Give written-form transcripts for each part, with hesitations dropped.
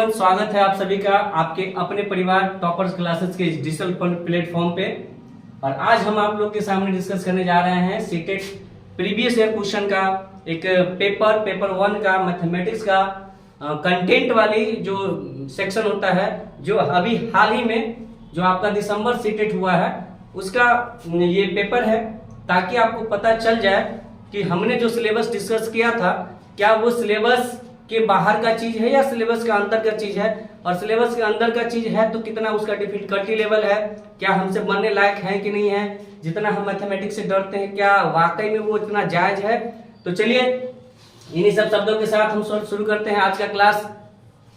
Everyone, स्वागत है आप सभी का आपके अपने परिवार टॉपर्स क्लासेस के डिजिटल प्लेटफॉर्म पे। और आज हम आप लोग के सामने डिस्कस करने जा रहे हैं सीटेट प्रीवियस ईयर क्वेश्चन का एक पेपर 1 का मैथमेटिक्स का कंटेंट वाली जो सेक्शन होता है, जो अभी हाल ही में जो आपका दिसंबर सीटेट हुआ है उसका ये पेपर है, ताकि आपको पता चल जाए कि हमने जो सिलेबस डिस्कस किया था क्या वो सिलेबस के बाहर का चीज है या सिलेबस के अंदर का चीज है, और सिलेबस के अंदर का चीज है तो कितना उसका डिफिकल्टी लेवल है, क्या हमसे बनने लायक है कि नहीं है, जितना हम मैथमेटिक्स से डरते हैं क्या वाकई में वो इतना जायज है। तो चलिए इन्हीं सब शब्दों के साथ हम शुरू करते हैं आज का क्लास।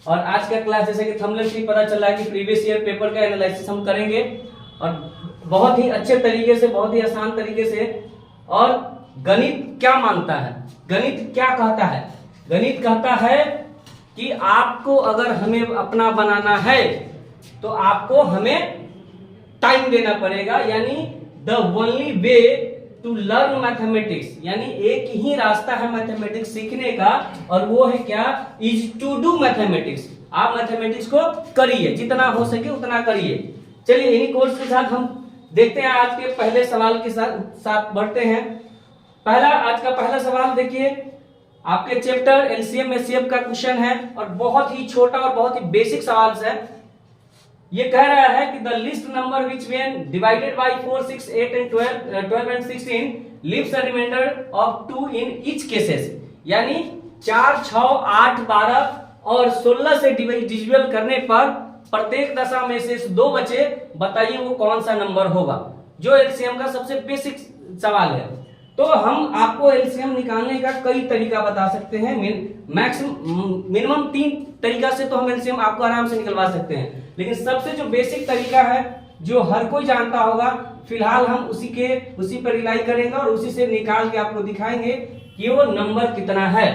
और आज का क्लास जैसे कि थंबनेल से पता चल रहा है कि प्रीवियस ईयर पेपर का एनालिसिस हम करेंगे, और बहुत ही अच्छे तरीके से, बहुत ही आसान तरीके से। और गणित क्या मानता है, गणित क्या कहता है? गणित कहता है कि आपको अगर हमें अपना बनाना है तो आपको हमें टाइम देना पड़ेगा, यानी the only way to learn mathematics, यानी एक ही रास्ता है मैथमेटिक्स सीखने का, और वो है क्या? Is to do mathematics. आप मैथमेटिक्स को करिए, जितना हो सके उतना करिए। चलिए इन्हीं कोर्स के साथ हम देखते हैं आज के पहले सवाल के साथ बढ़ते हैं। आज का पहला सवाल देखिए, आपके चैप्टर एलसीएम एचसीएफ का क्वेश्चन है और बहुत ही छोटा और बहुत ही बेसिक सवाल है। ये कह रहा है कि the least number which when divided by 4, 6, 8 and 12 and 16 leaves a remainder of 2 in each cases, यानी 4, 6, 8, 12 और 16 से डिविजल करने पर प्रत्येक दशा में से 2 बचे, बताइए वो कौन सा नंबर होगा। जो एलसीएम का सबसे बेसिक सवाल है। तो हम आपको एलसीएम निकालने का कई तरीका बता सकते हैं, मिनिमम 3 तरीका से तो हम एलसीएम आपको आराम से निकलवा सकते हैं, लेकिन सबसे जो बेसिक तरीका है जो हर कोई जानता होगा, फिलहाल हम उसी पर रिलाई करेंगे और उसी से निकाल के आपको दिखाएंगे कि वो नंबर कितना है।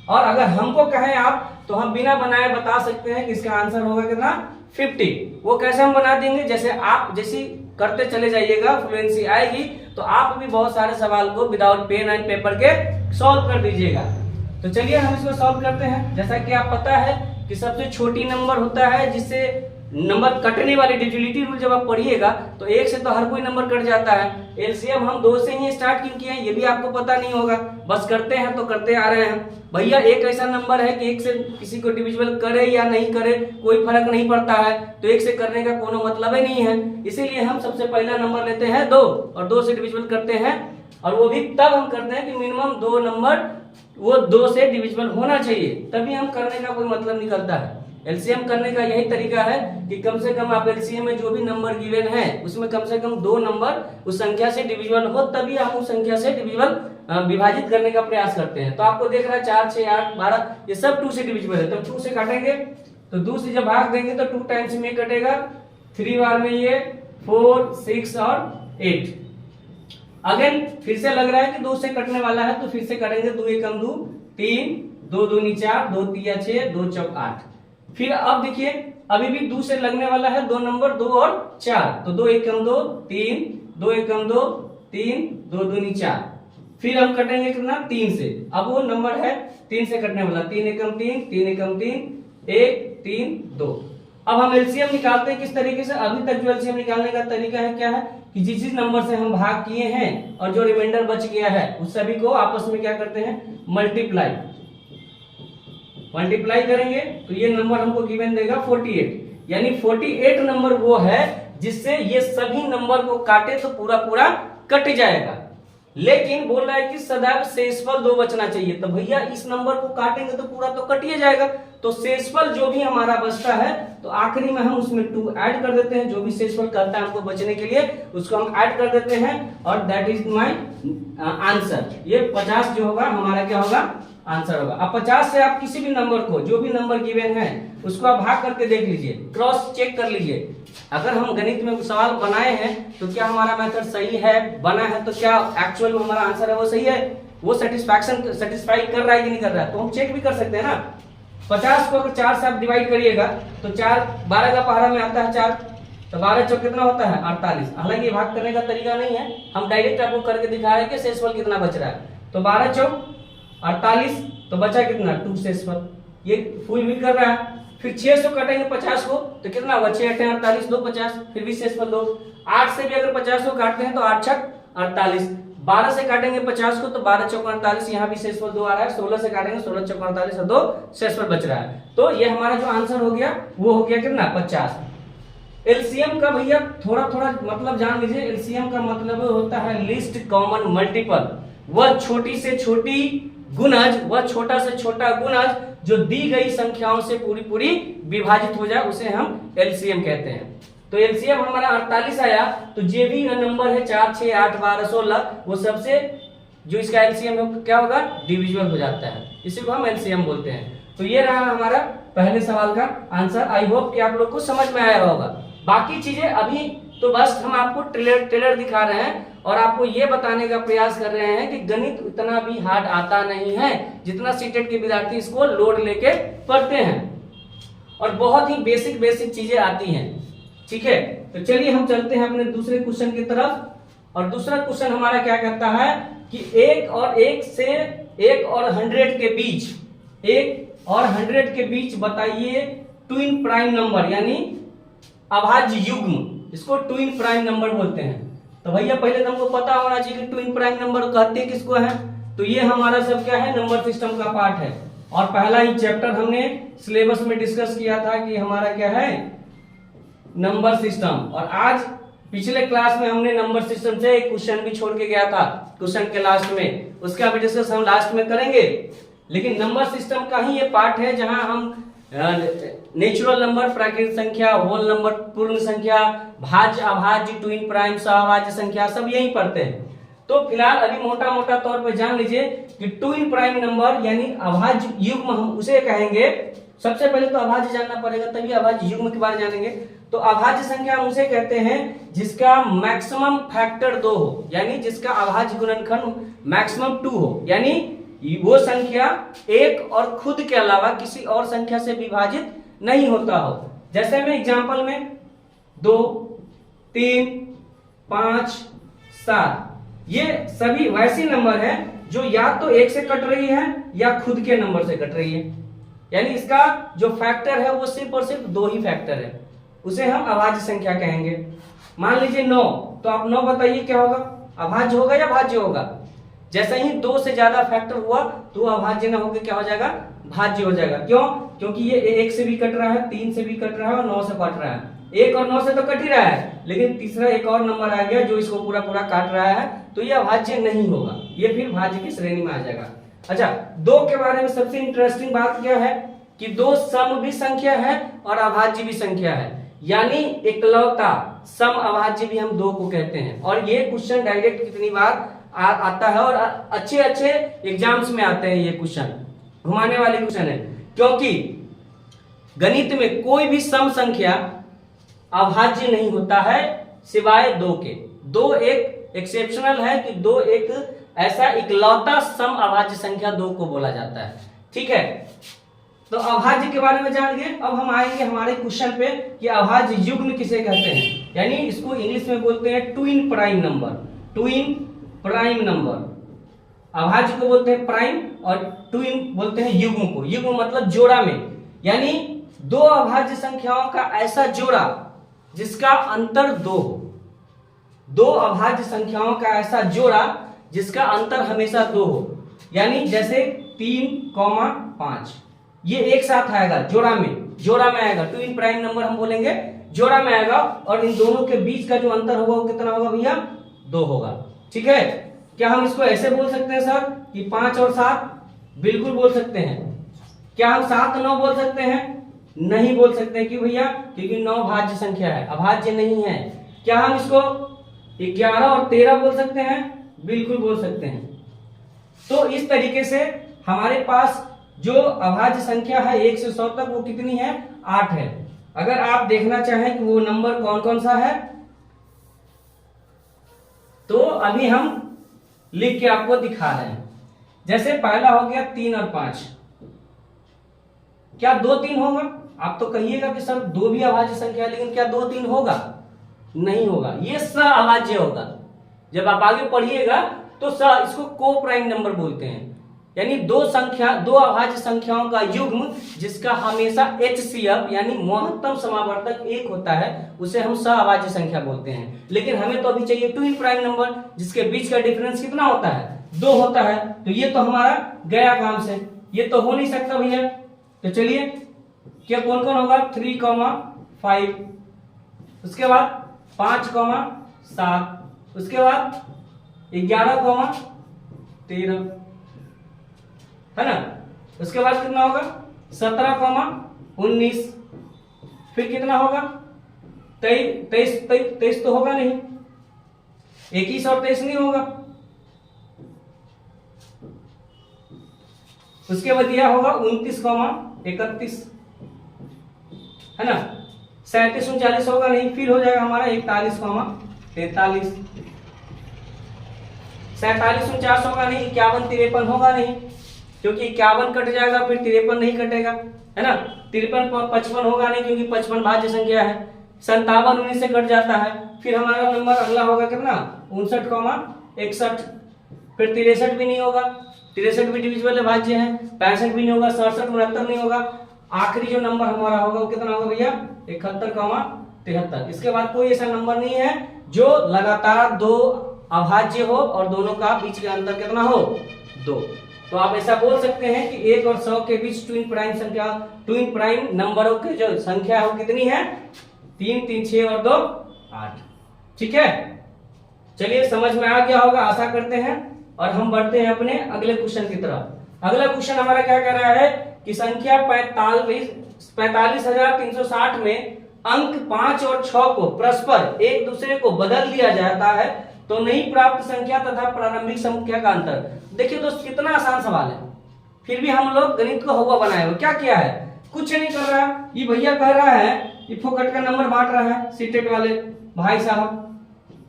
और अगर हमको कहें आप तो हम बिना बनाए बता सकते हैं कि इसका आंसर होगा कितना? 50। वो कैसे हम बना देंगे? जैसे आप जैसी करते चले जाइएगा, फ्लुएंसी आएगी तो आप भी बहुत सारे सवाल को विदाउट पेन एंड पेपर के सॉल्व कर दीजिएगा। तो चलिए हम इसको सॉल्व करते हैं। जैसा कि आप पता है कि सबसे छोटी नंबर होता है जिससे नंबर कटने वाली डिविजिबिलिटी रूल जब आप पढ़िएगा तो 1 से तो हर कोई नंबर कट जाता है। एलसीएम हम 2 से ही स्टार्ट क्यों किए हैं ये भी आपको पता नहीं होगा, बस करते हैं तो करते आ रहे हैं। भैया एक ऐसा नंबर है कि 1 से किसी को डिविजिबल करे या नहीं करे कोई फर्क नहीं पड़ता है, तो 1 से करने का कोनो मतलब ही नहीं है। इसीलिए हम सबसे पहला नंबर लेते हैं 2 और 2 से डिविजिबल करते हैं, और वो भी तब हम करते हैं कि मिनिमम 2 नंबर वो 2 से डिविजिबल होना चाहिए, तभी हम करने का कोई मतलब निकलता है। एलसीएम करने का यही तरीका है कि कम से कम आप एलसीएम में जो भी नंबर गिवन है उसमें कम से कम 2 नंबर उस संख्या से डिविजिबल हो, तभी हम उस संख्या से विभाजित करने का प्रयास करते हैं। तो आपको देख रहा है 4, 6, 8, 12 ये सब 2 से डिविजिबल है, तो 2 से काटेंगे तो 2 से जब भाग देंगे तो 2 टाइम्स में कटेगा, 3 बार में ये 4, 6 और 8। अगेन फिर से लग रहा है कि 2 से कटने वाला है तो फिर से करेंगे। 2 एकम 2, 3, 2 दूनी 4, 2 तिया 6, 2 चौक 8। फिर अब देखिए अभी भी 2 से लगने वाला है 2 नंबर 2 और 4, तो 2 एकम 2, 3, 2 एकम 2, 3, 2 दूनी 4। फिर हम कटेंगे कितना? 3 से। अब वो नंबर है 3 से कटने वाला, 3 एकम 3, 3 एकम 3, 1, 3, 2। अब हम एलसीएम निकालते हैं किस तरीके से? अभी तक जो एलसीएम निकालने का तरीका है क्या है कि जिस नंबर से हम भाग किए हैं और जो रिमाइंडर बच गया है उस सभी को आपस में क्या करते हैं? मल्टीप्लाई करेंगे तो ये नंबर हमको गिवन देगा 48, यानी 48 नंबर वो है जिससे ये सभी नंबर को काटे तो पूरा कट जाएगा। लेकिन बोल रहा है कि सदैव शेषफल 2 बचना चाहिए, तो भैया इस नंबर को काटेंगे तो पूरा तो कट ही जाएगा, तो शेषफल जो भी हमारा बचता है तो आखिरी में हम उसमें 2 ऐड कर देते हैं। जो भी शेषफल करता है हमको बचने के लिए उसको हम ऐड कर देते हैं, और दैट इज माय आंसर। ये 50 जो होगा हमारा क्या होगा? आंसर होगा। अब 50 से आप किसी भी नंबर को, जो भी नंबर गिवन है उसको आप भाग करके देख लीजिए, क्रॉस चेक कर लीजिए। अगर हम गणित में सवाल बनाए हैं तो क्या हमारा मेथड सही है, बना है, तो क्या एक्चुअल में हमारा आंसर है वो सही है, वो सेटिस्फाई कर रहा है कि नहीं कर रहा है, तो हम चेक भी कर सकते हैं ना। 50 को अगर 4 से आप डिवाइड करिएगा तो 4 12 का पहाड़ा में आता है 4, तो 12 चौक कितना होता है? 48। हालांकि भाग करने का तरीका नहीं है, हम डायरेक्ट आपको करके दिखा रहे हैं कि शेषफल कितना बच रहा है। तो 12 चौक 48, तो बचा कितना? 2 शेषफल। ये फुल भी कर रहा है। फिर 6 से काटेंगे 50 को तो कितना होगा, 6 8 48, 2 50, फिर भी शेषफल 2। 8 से भी अगर 50 को काटते हैं तो 8 6 48। 12 से काटेंगे 50 को तो 12 चौक 48, यहाँ भी शेषफल 2 आ रहा है। 16 से काटेंगे 16 चौक 48 और 2 शेषफल बच रहा है। तो ये हमारा जो आंसर हो गया वो हो गया कितना, 50। एलसीएम का भैया थोड़ा थोड़ा मतलब जान लीजिए। एलसीएम का मतलब होता है लीस्ट कॉमन मल्टीपल, वह छोटी से छोटी गुणज, वह छोटा से छोटा गुणज जो दी गई संख्याओं से पूरी पूरी विभाजित हो जाए, उसे हम एलसीएम कहते हैं। तो एलसीएम हमारा 48 आया, तो जो भी नंबर है 4 6 8 12 16 वो सबसे जो इसका एलसीएम है क्या होगा, डिविजिबल हो जाता है, इसी को हम एलसीएम बोलते हैं। तो ये रहा हमारा पहले सवाल का आंसर। आई होप कि आप लोग को समझ में आया होगा। बाकी चीजें अभी तो बस हम आपको ट्रेलर दिखा रहे हैं और आपको ये बताने का प्रयास कर रहे हैं कि गणित उतना भी हार्ड आता नहीं है जितना सीटेट के विद्यार्थी इसको लोड लेके पढ़ते हैं, और बहुत ही बेसिक चीजें आती हैं। ठीक है, तो चलिए हम चलते हैं अपने दूसरे क्वेश्चन की तरफ। और दूसरा क्वेश्चन हमारा क्या कहता है कि 1 और 100 के बीच, 1 और 100 के बीच बताइए ट्विन प्राइम नंबर, यानी अभाज्य युग्म, इसको ट्विन प्राइम नंबर बोलते हैं। तो भैया पहले तो हमको पता होना चाहिए कि ट्विन प्राइम नंबर कहते किसको है। तो ये हमारा सब क्या है, नंबर सिस्टम का पार्ट है, और पहला ही चैप्टर हमने सिलेबस में डिस्कस किया था कि हमारा क्या है, नंबर सिस्टम। और आज पिछले क्लास में हमने नंबर सिस्टम से एक क्वेश्चन भी छोड़ के गया था क्वेश्चन के लास्ट में, उसका भी डिस्कस हम लास्ट में करेंगे। लेकिन नंबर सिस्टम का ही ये पार्ट है जहां हम नेचुरल नंबर, प्राकृतिक संख्या, होल नंबर, पूर्ण संख्या, भाज्य, अभाज्य, ट्विन प्राइम, सहभाज्य संख्या सब यही पढ़ते हैं। तो फिलहाल अभी मोटा तौर पे जान लीजिए कि ट्विन प्राइम नंबर यानी अभाज्य युग्म हम उसे कहेंगे। सबसे पहले तो अभाज्य जानना पड़ेगा, तभी अभाज्य युग्म के बारे में जानेंगे। तो अभाज्य संख्या हम उसे कहते हैं जिसका मैक्सिमम फैक्टर 2 हो, यानी जिसका अभाज्य गुणनखंड मैक्सिमम 2 हो, यानी वो संख्या एक और खुद के अलावा किसी और संख्या से विभाजित नहीं होता हो। जैसे में एग्जांपल में 2 3 5 7 ये सभी वैसी नंबर है जो या तो एक से कट रही है या खुद के नंबर से कट रही है, यानी इसका जो फैक्टर है वो सिर्फ और सिर्फ 2 ही फैक्टर है, उसे हम अभाज्य संख्या कहेंगे। मान लीजिए 9, तो आप 9 बताइए क्या होगा, अभाज्य होगा या भाज्य होगा। जैसे ही 2 से ज्यादा फैक्टर हुआ तो अभाज्य ना होकर क्या हो जाएगा, भाज्य हो जाएगा। क्यों? क्योंकि ये 1 से भी कट रहा है, 3 से भी कट रहा है और 9 से कट रहा है। 1 और 9 से तो कट ही रहा है, लेकिन तीसरा एक और नंबर आ गया जो इसको पूरा काट रहा है, तो ये अभाज्य नहीं होगा, ये फिर भाज्य की श्रेणी में आ जाएगा। अच्छा, 2 के बारे में सबसे इंटरेस्टिंग बात क्या है कि 2 सम भी संख्या है और अभाज्य भी संख्या है, यानी इकलौता सम अभाज्य भी हम 2 को कहते हैं। और ये क्वेश्चन डायरेक्ट कितनी बार आता है और अच्छे एग्जाम्स में आते हैं। ये क्वेश्चन घुमाने वाले क्वेश्चन है, क्योंकि गणित में कोई भी सम संख्या अभाज्य नहीं होता है सिवाय 2 के। 2 एक एक्सेप्शनल है कि 2 एक ऐसा इकलौता सम अभाज्य संख्या 2 को बोला जाता है। ठीक है, तो अभाज्य के बारे में जान लिए। अब हम आएंगे हमारे क्वेश्चन पे कि अभाज्य युग्म किसे कहते हैं, यानी इसको इंग्लिश में बोलते हैं twin prime number. Twin prime number, अभाज्य को बोलते हैं प्राइम और ट्विन बोलते हैं युग्म को। युग्म मतलब जोड़ा में, यानी 2 अभाज्य संख्याओं का ऐसा जोड़ा जिसका अंतर 2 हो। 2 अभाज्य संख्याओं का ऐसा जोड़ा जिसका अंतर हमेशा 2 हो, यानी जैसे 3, 5 ये एक साथ आएगा जोड़ा में आएगा। ट्विन प्राइम नंबर हम बोलेंगे जोड़ा में आएगा, और इन दोनों के बीच का जो अंतर होगा वो कितना होगा भैया, 2 होगा। ठीक है, क्या हम इसको ऐसे बोल सकते हैं सर कि 5 और 7? बिल्कुल बोल सकते हैं। क्या हम 7 9 बोल सकते हैं? नहीं बोल सकते। क्यों भैया? क्योंकि 9 भाज्य संख्या है, अभाज्य नहीं है। क्या हम इसको 11 और 13 बोल सकते हैं? बिल्कुल बोल सकते हैं। तो इस तरीके से हमारे पास जो अभाज्य संख्या है 1 से 100 तक, वो कितनी है, 8 है। अगर आप देखना चाहें कि वो नंबर कौन कौन सा है, तो अभी हम लिख के आपको दिखा रहे हैं। जैसे पहला हो गया 3 और 5। क्या 2 3 होगा? आप तो कहिएगा कि सर 2 भी अभाज्य संख्या है, लेकिन क्या 2 3 होगा? नहीं होगा, ये अभाज्य होगा। जब आप आगे पढ़िएगा तो इसको को प्राइम नंबर बोलते हैं। यानी दो अभाज्य संख्याओं का युग्म जिसका हमेशा HCF यानी महत्तम समावर्तक 1 होता है, उसे हम सहअभाज्य संख्या बोलते हैं। लेकिन हमें तो अभी चाहिए ट्विन प्राइम नंबर जिसके बीच का डिफरेंस कितना होता है, 2 होता है। तो ये तो हमारा गया काम से, ये तो हो नहीं सकता भैया। तो चलिए क्या कौन कौन होगा, 3,5, उसके बाद 5,7, उसके बाद 11,13 है ना। उसके बाद कितना होगा 17,19, फिर कितना होगा 23 तो होगा नहीं, 21 और 23 नहीं होगा। उसके बाद यह होगा 29,31 है ना। 37 39 होगा नहीं, फिर हो जाएगा हमारा 41,43, 47 49 होगा नहीं, 51 53 होगा नहीं, क्योंकि 51 कट जाएगा फिर 53 नहीं कटेगा, है ना। 53 55 होगा नहीं क्योंकि 55 भाज्य संख्या है। 57 19 से कट जाता है। फिर हमारा नंबर अगला होगा कितना 59,61, फिर 63 भी नहीं होगा, 63 भी डिविजिबल भाज्य है। 65 भी नहीं होगा, 67 69 नहीं होगा। आखिरी जो नंबर हमारा होगा वो कितना होगा भैया 71,73। इसके बाद कोई ऐसा नंबर नहीं है जो लगातार दो अभाज्य हो और दोनों का बीच का अंतर कितना हो 2। तो आप ऐसा बोल सकते हैं कि 1 और 100 के बीच ट्विन प्राइम नंबरों की जो संख्या हो कितनी है 3 3 6 और 2 8। ठीक है, चलिए समझ में आ गया होगा आशा करते हैं। और हम बढ़ते हैं अपने अगले क्वेश्चन की तरफ। अगला क्वेश्चन हमारा क्या कह रहा है कि संख्या 45,360 में अंक 5 और 6 को परस्पर एक दूसरे को बदल दिया जाता है तो नई प्राप्त संख्या तथा प्रारंभिक संख्या का अंतर। देखिए दोस्त कितना आसान सवाल है, फिर भी हम लोग गणित को हवा बनाए हुए क्या किया है, कुछ नहीं कर रहा। ये भैया कह रहा है ये फोकट का नंबर बांट रहा है सीटेट वाले भाई साहब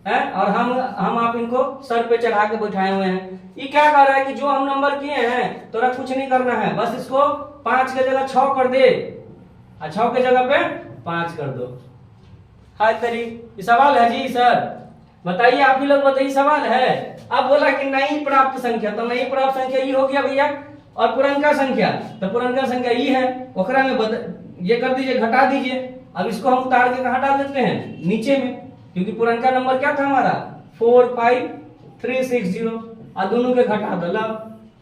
है, और हम आप इनको सर पे चढ़ा के बैठाए हुए हैं। ये क्या कर रहा है कि जो हम नंबर किए हैं तोरा कुछ नहीं करना है, बस इसको 5 के जगह 6 कर दे और 6 के जगह पे 5 कर दो। हाय तरी ये सवाल है जी सर, बताइए आप ही लोग बताइए सवाल है। अब बोला कि नई प्राप्त संख्या, तो नई प्राप्त संख्या ये हो गया भैया, और पुरनका संख्या तो पुरनका संख्या ये है, ओकरा में ये कर दीजिए घटा दीजिए। अब इसको हम उतार के कहाँ डाल देते हैं नीचे में, क्योंकि पुरनका नंबर क्या था हमारा 45360 और दोनों के घटा दो।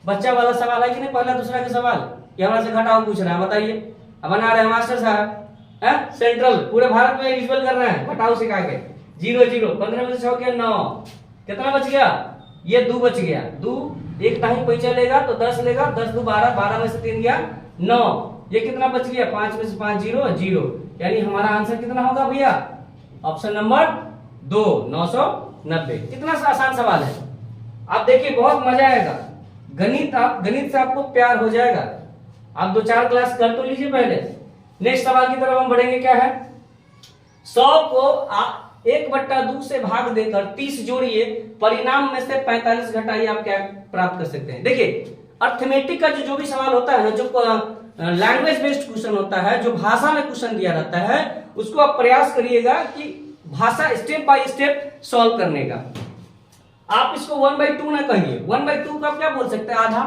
बच्चा वाला सवाल है कि नहीं, पहला दूसरा के सवाल ये हमारे से घटाओ पूछ रहा है, बताइए। अब बना रहे हैं मास्टर साहब है, सेंट्रल पूरे भारत में विजुअल कर रहे हैं, घटाओ सिखा के 0 0 15 में से 6 के 9, कितना बच गया ये 2 बच गया, 2 एक टाइम पैसा लेगा तो 10 लेगा, 10 2 12, 12 में से 3 गया 9, ये कितना बच गया 5 में से 5 0 0, यानी हमारा आंसर कितना होगा भैया ऑप्शन नंबर 2 990। कितना आसान सवाल है, आप देखिए बहुत मजा आएगा। गणित से आपको प्यार हो जाएगा। आप 2-4 क्लास कर तो लीजिए पहले। नेक्स्ट सवाल की तरफ हम बढ़ेंगे, क्या है 100 को 1/2 से भाग देकर 30 जोड़िए, परिणाम में से 45 घटाइए, आप क्या प्राप्त कर सकते हैं। देखिए अर्थमेटिक का जो भी सवाल होता है ना, जो लैंग्वेज बेस्ड क्वेश्चन होता है, जो भाषा में क्वेश्चन दिया रहता है, उसको आप प्रयास करिएगा कि भाषा स्टेप बाय स्टेप सॉल्व करने का। आप इसको 1/2 ना कहिए, 1/2 का क्या बोल सकते हैं आधा,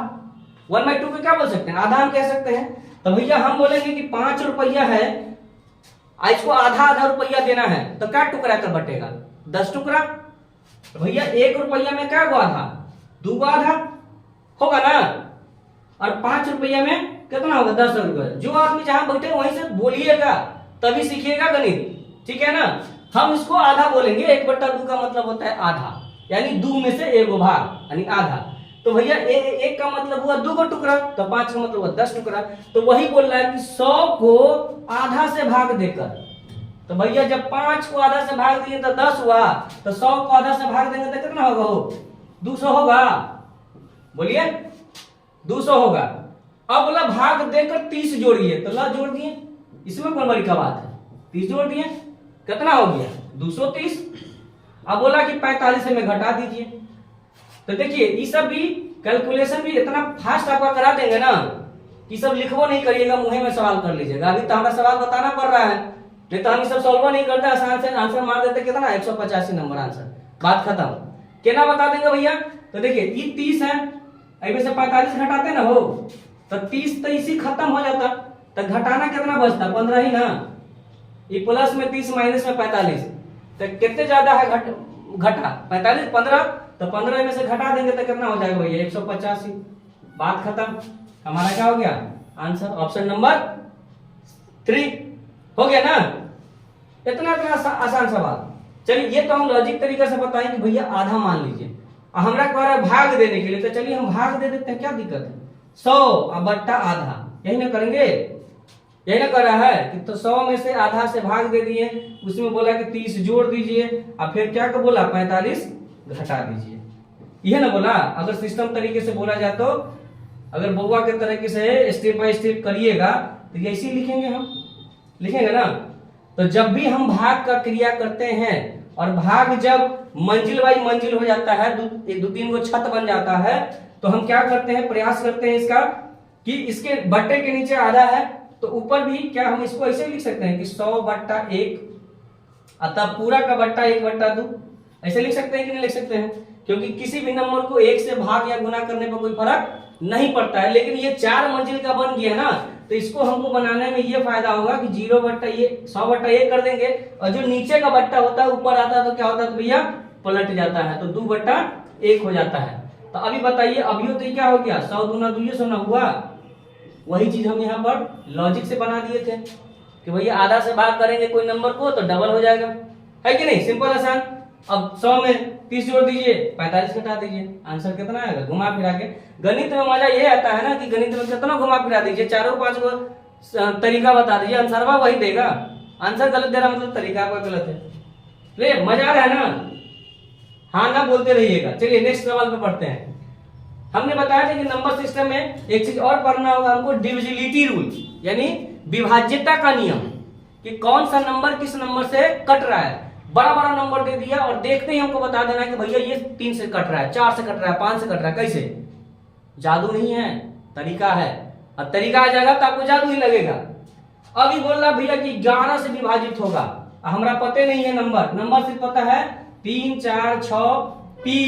1/2 का क्या बोल सकते हैं आधा हम कह सकते हैं। तो भैया हम बोलेंगे कि 5 रुपया है, इसको आधा रुपया देना है तो क्या टुकड़ा कर बटेगा 10 टुकड़ा। तो भैया 1 रुपया में क्या गो आधा 2 गो आधा होगा ना, और 5 रुपया में कितना होगा 10 रुपया। जो आदमी जहां बैठे वहीं से बोलिएगा तभी सीखिएगा गणित, ठीक है ना। हम इसको आधा बोलेंगे, 1/2 का मतलब होता है आधा, यानी 2 में से 1 भाग यानी आधा। तो भैया 1 का मतलब हुआ 2 टुकड़ा, तो 5 का मतलब हुआ 10 टुकड़ा। तो वही बोल रहा है कि 100 को आधा से भाग देकर, तो भैया जब 5 को आधा से भाग दिए तो 10 हुआ, तो 100 को आधा से भाग देंगे तो कितना होगा, वो 200 होगा, बोलिए 200 होगा। अब बोला भाग देकर 30 जोड़िए, तो ला जोड़ दिए, इसमें कौन बड़ी का बात है, 30 जोड़ दिए, कितना हो गया 230। अब बोला कि 45 में घटा दीजिए। तो देखिए ये सब भी कैलकुलेशन भी इतना फास्ट आपका करा देंगे ना कि सब लिखवो नहीं करिएगा, मुंह में सवाल कर लीजिएगा। अभी तो हमारा सवाल बताना पड़ रहा है, नहीं तो हम सब सॉल्व नहीं करते, आसान से आंसर मार देते, कितना 185 नंबर आंसर, बात खत्म। केना बता देंगे भैया। तो देखिए ये 30 है, में से 45 घटाते ना हो तो 30 तो इसी खत्म हो जाता, तो घटाना कितना बचता 15 ही ना, ये प्लस में 30 माइनस में 45, तो कितने ज्यादा है घटा 45 15, तो 15 में से घटा देंगे तो कितना हो जाएगा भैया 185। बात खत्म, हमारा क्या हो गया आंसर ऑप्शन नंबर 3 हो गया ना। इतना इतना आसान सवाल। चलिए ये तो हम लॉजिक तरीके से बताएं कि भैया आधा मान लीजिए, हमरा कह रहा है भाग देने के लिए, तो चलिए हम भाग दे देते हैं, क्या दिक्कत है 100 बट्टा आधा, यही ना करेंगे, यही ना कर रहा है कि तो 100 में से आधा से भाग दे दिए, उसमें बोला कि 30 जोड़ दीजिए, और फिर क्या को बोला 45 घटा दीजिए, यह ना बोला। अगर सिस्टम तरीके से बोला जाए तो अगर बउआ के तरीके से स्टेप बाय स्टेप करिएगा तो ये ऐसे ही लिखेंगे, हम लिखेंगे ना। तो जब भी हम भाग का क्रिया करते हैं और भाग जब मंजिल बाई मंजिल हो जाता है, दो तीन गो छत बन जाता है, तो हम क्या करते हैं, प्रयास करते हैं इसका कि इसके बट्टे के नीचे आधा है तो ऊपर भी क्या हम इसको ऐसे लिख सकते हैं कि 100 बट्टा 1, अतः पूरा का बट्टा 1 बट्टा 2, ऐसे लिख सकते हैं कि नहीं लिख सकते हैं, क्योंकि किसी भी नंबर को 1 से भाग या गुना करने पर कोई फर्क नहीं पड़ता है। लेकिन ये 4 मंजिल का बन गया ना, तो इसको हमको बनाने में ये फायदा होगा कि 0 बट्टा ये 100 बट्टा 1 कर देंगे, और जो नीचे का बट्टा होता है ऊपर आता है तो क्या होता है, तो भैया पलट जाता है, तो 2 बट्टा 1 हो जाता है। तो अभी बताइए, अभी तो क्या हो गया 100 दूना 200 ना हुआ, वही चीज हम यहाँ पर लॉजिक से बना दिए थे कि भैया आधा से भाग करेंगे कोई नंबर को तो डबल हो जाएगा, है कि नहीं, सिंपल आसान। अब 100 में 30 जोड़ दीजिए, 45 घटा दीजिए, आंसर कितना आएगा घुमा फिरा के। गणित में मजा ये आता है ना कि गणित में कितना घुमा फिरा दीजिए, 4-5 गो तरीका बता दीजिए, आंसर वही देगा। आंसर गलत दे रहा मतलब तरीका आपका गलत है, ले मजा आ रहा है ना, हाँ ना बोलते रहिएगा। चलिए नेक्स्ट सवाल पे पढ़ते हैं। हमने बताया था कि नंबर सिस्टम में एक चीज और पढ़ना होगा हमको, डिविजिबिलिटी रूल, यानी विभाज्यता का नियम, कि कौन सा नंबर किस नंबर से कट रहा है। बड़ा बड़ा नंबर दे दिया और देखते ही हमको बता देना कि भैया ये 3 से कट रहा है, 4 से कट रहा है, 5 से कट रहा है। कैसे? जादू नहीं है, तरीका है, और तरीका आ जाएगा तो आपको जादू ही लगेगा। अभी बोल रहा भैया कि 11 से विभाजित होगा, हमरा पते नहीं है नंबर सिर्फ पता है 3 4 6 पी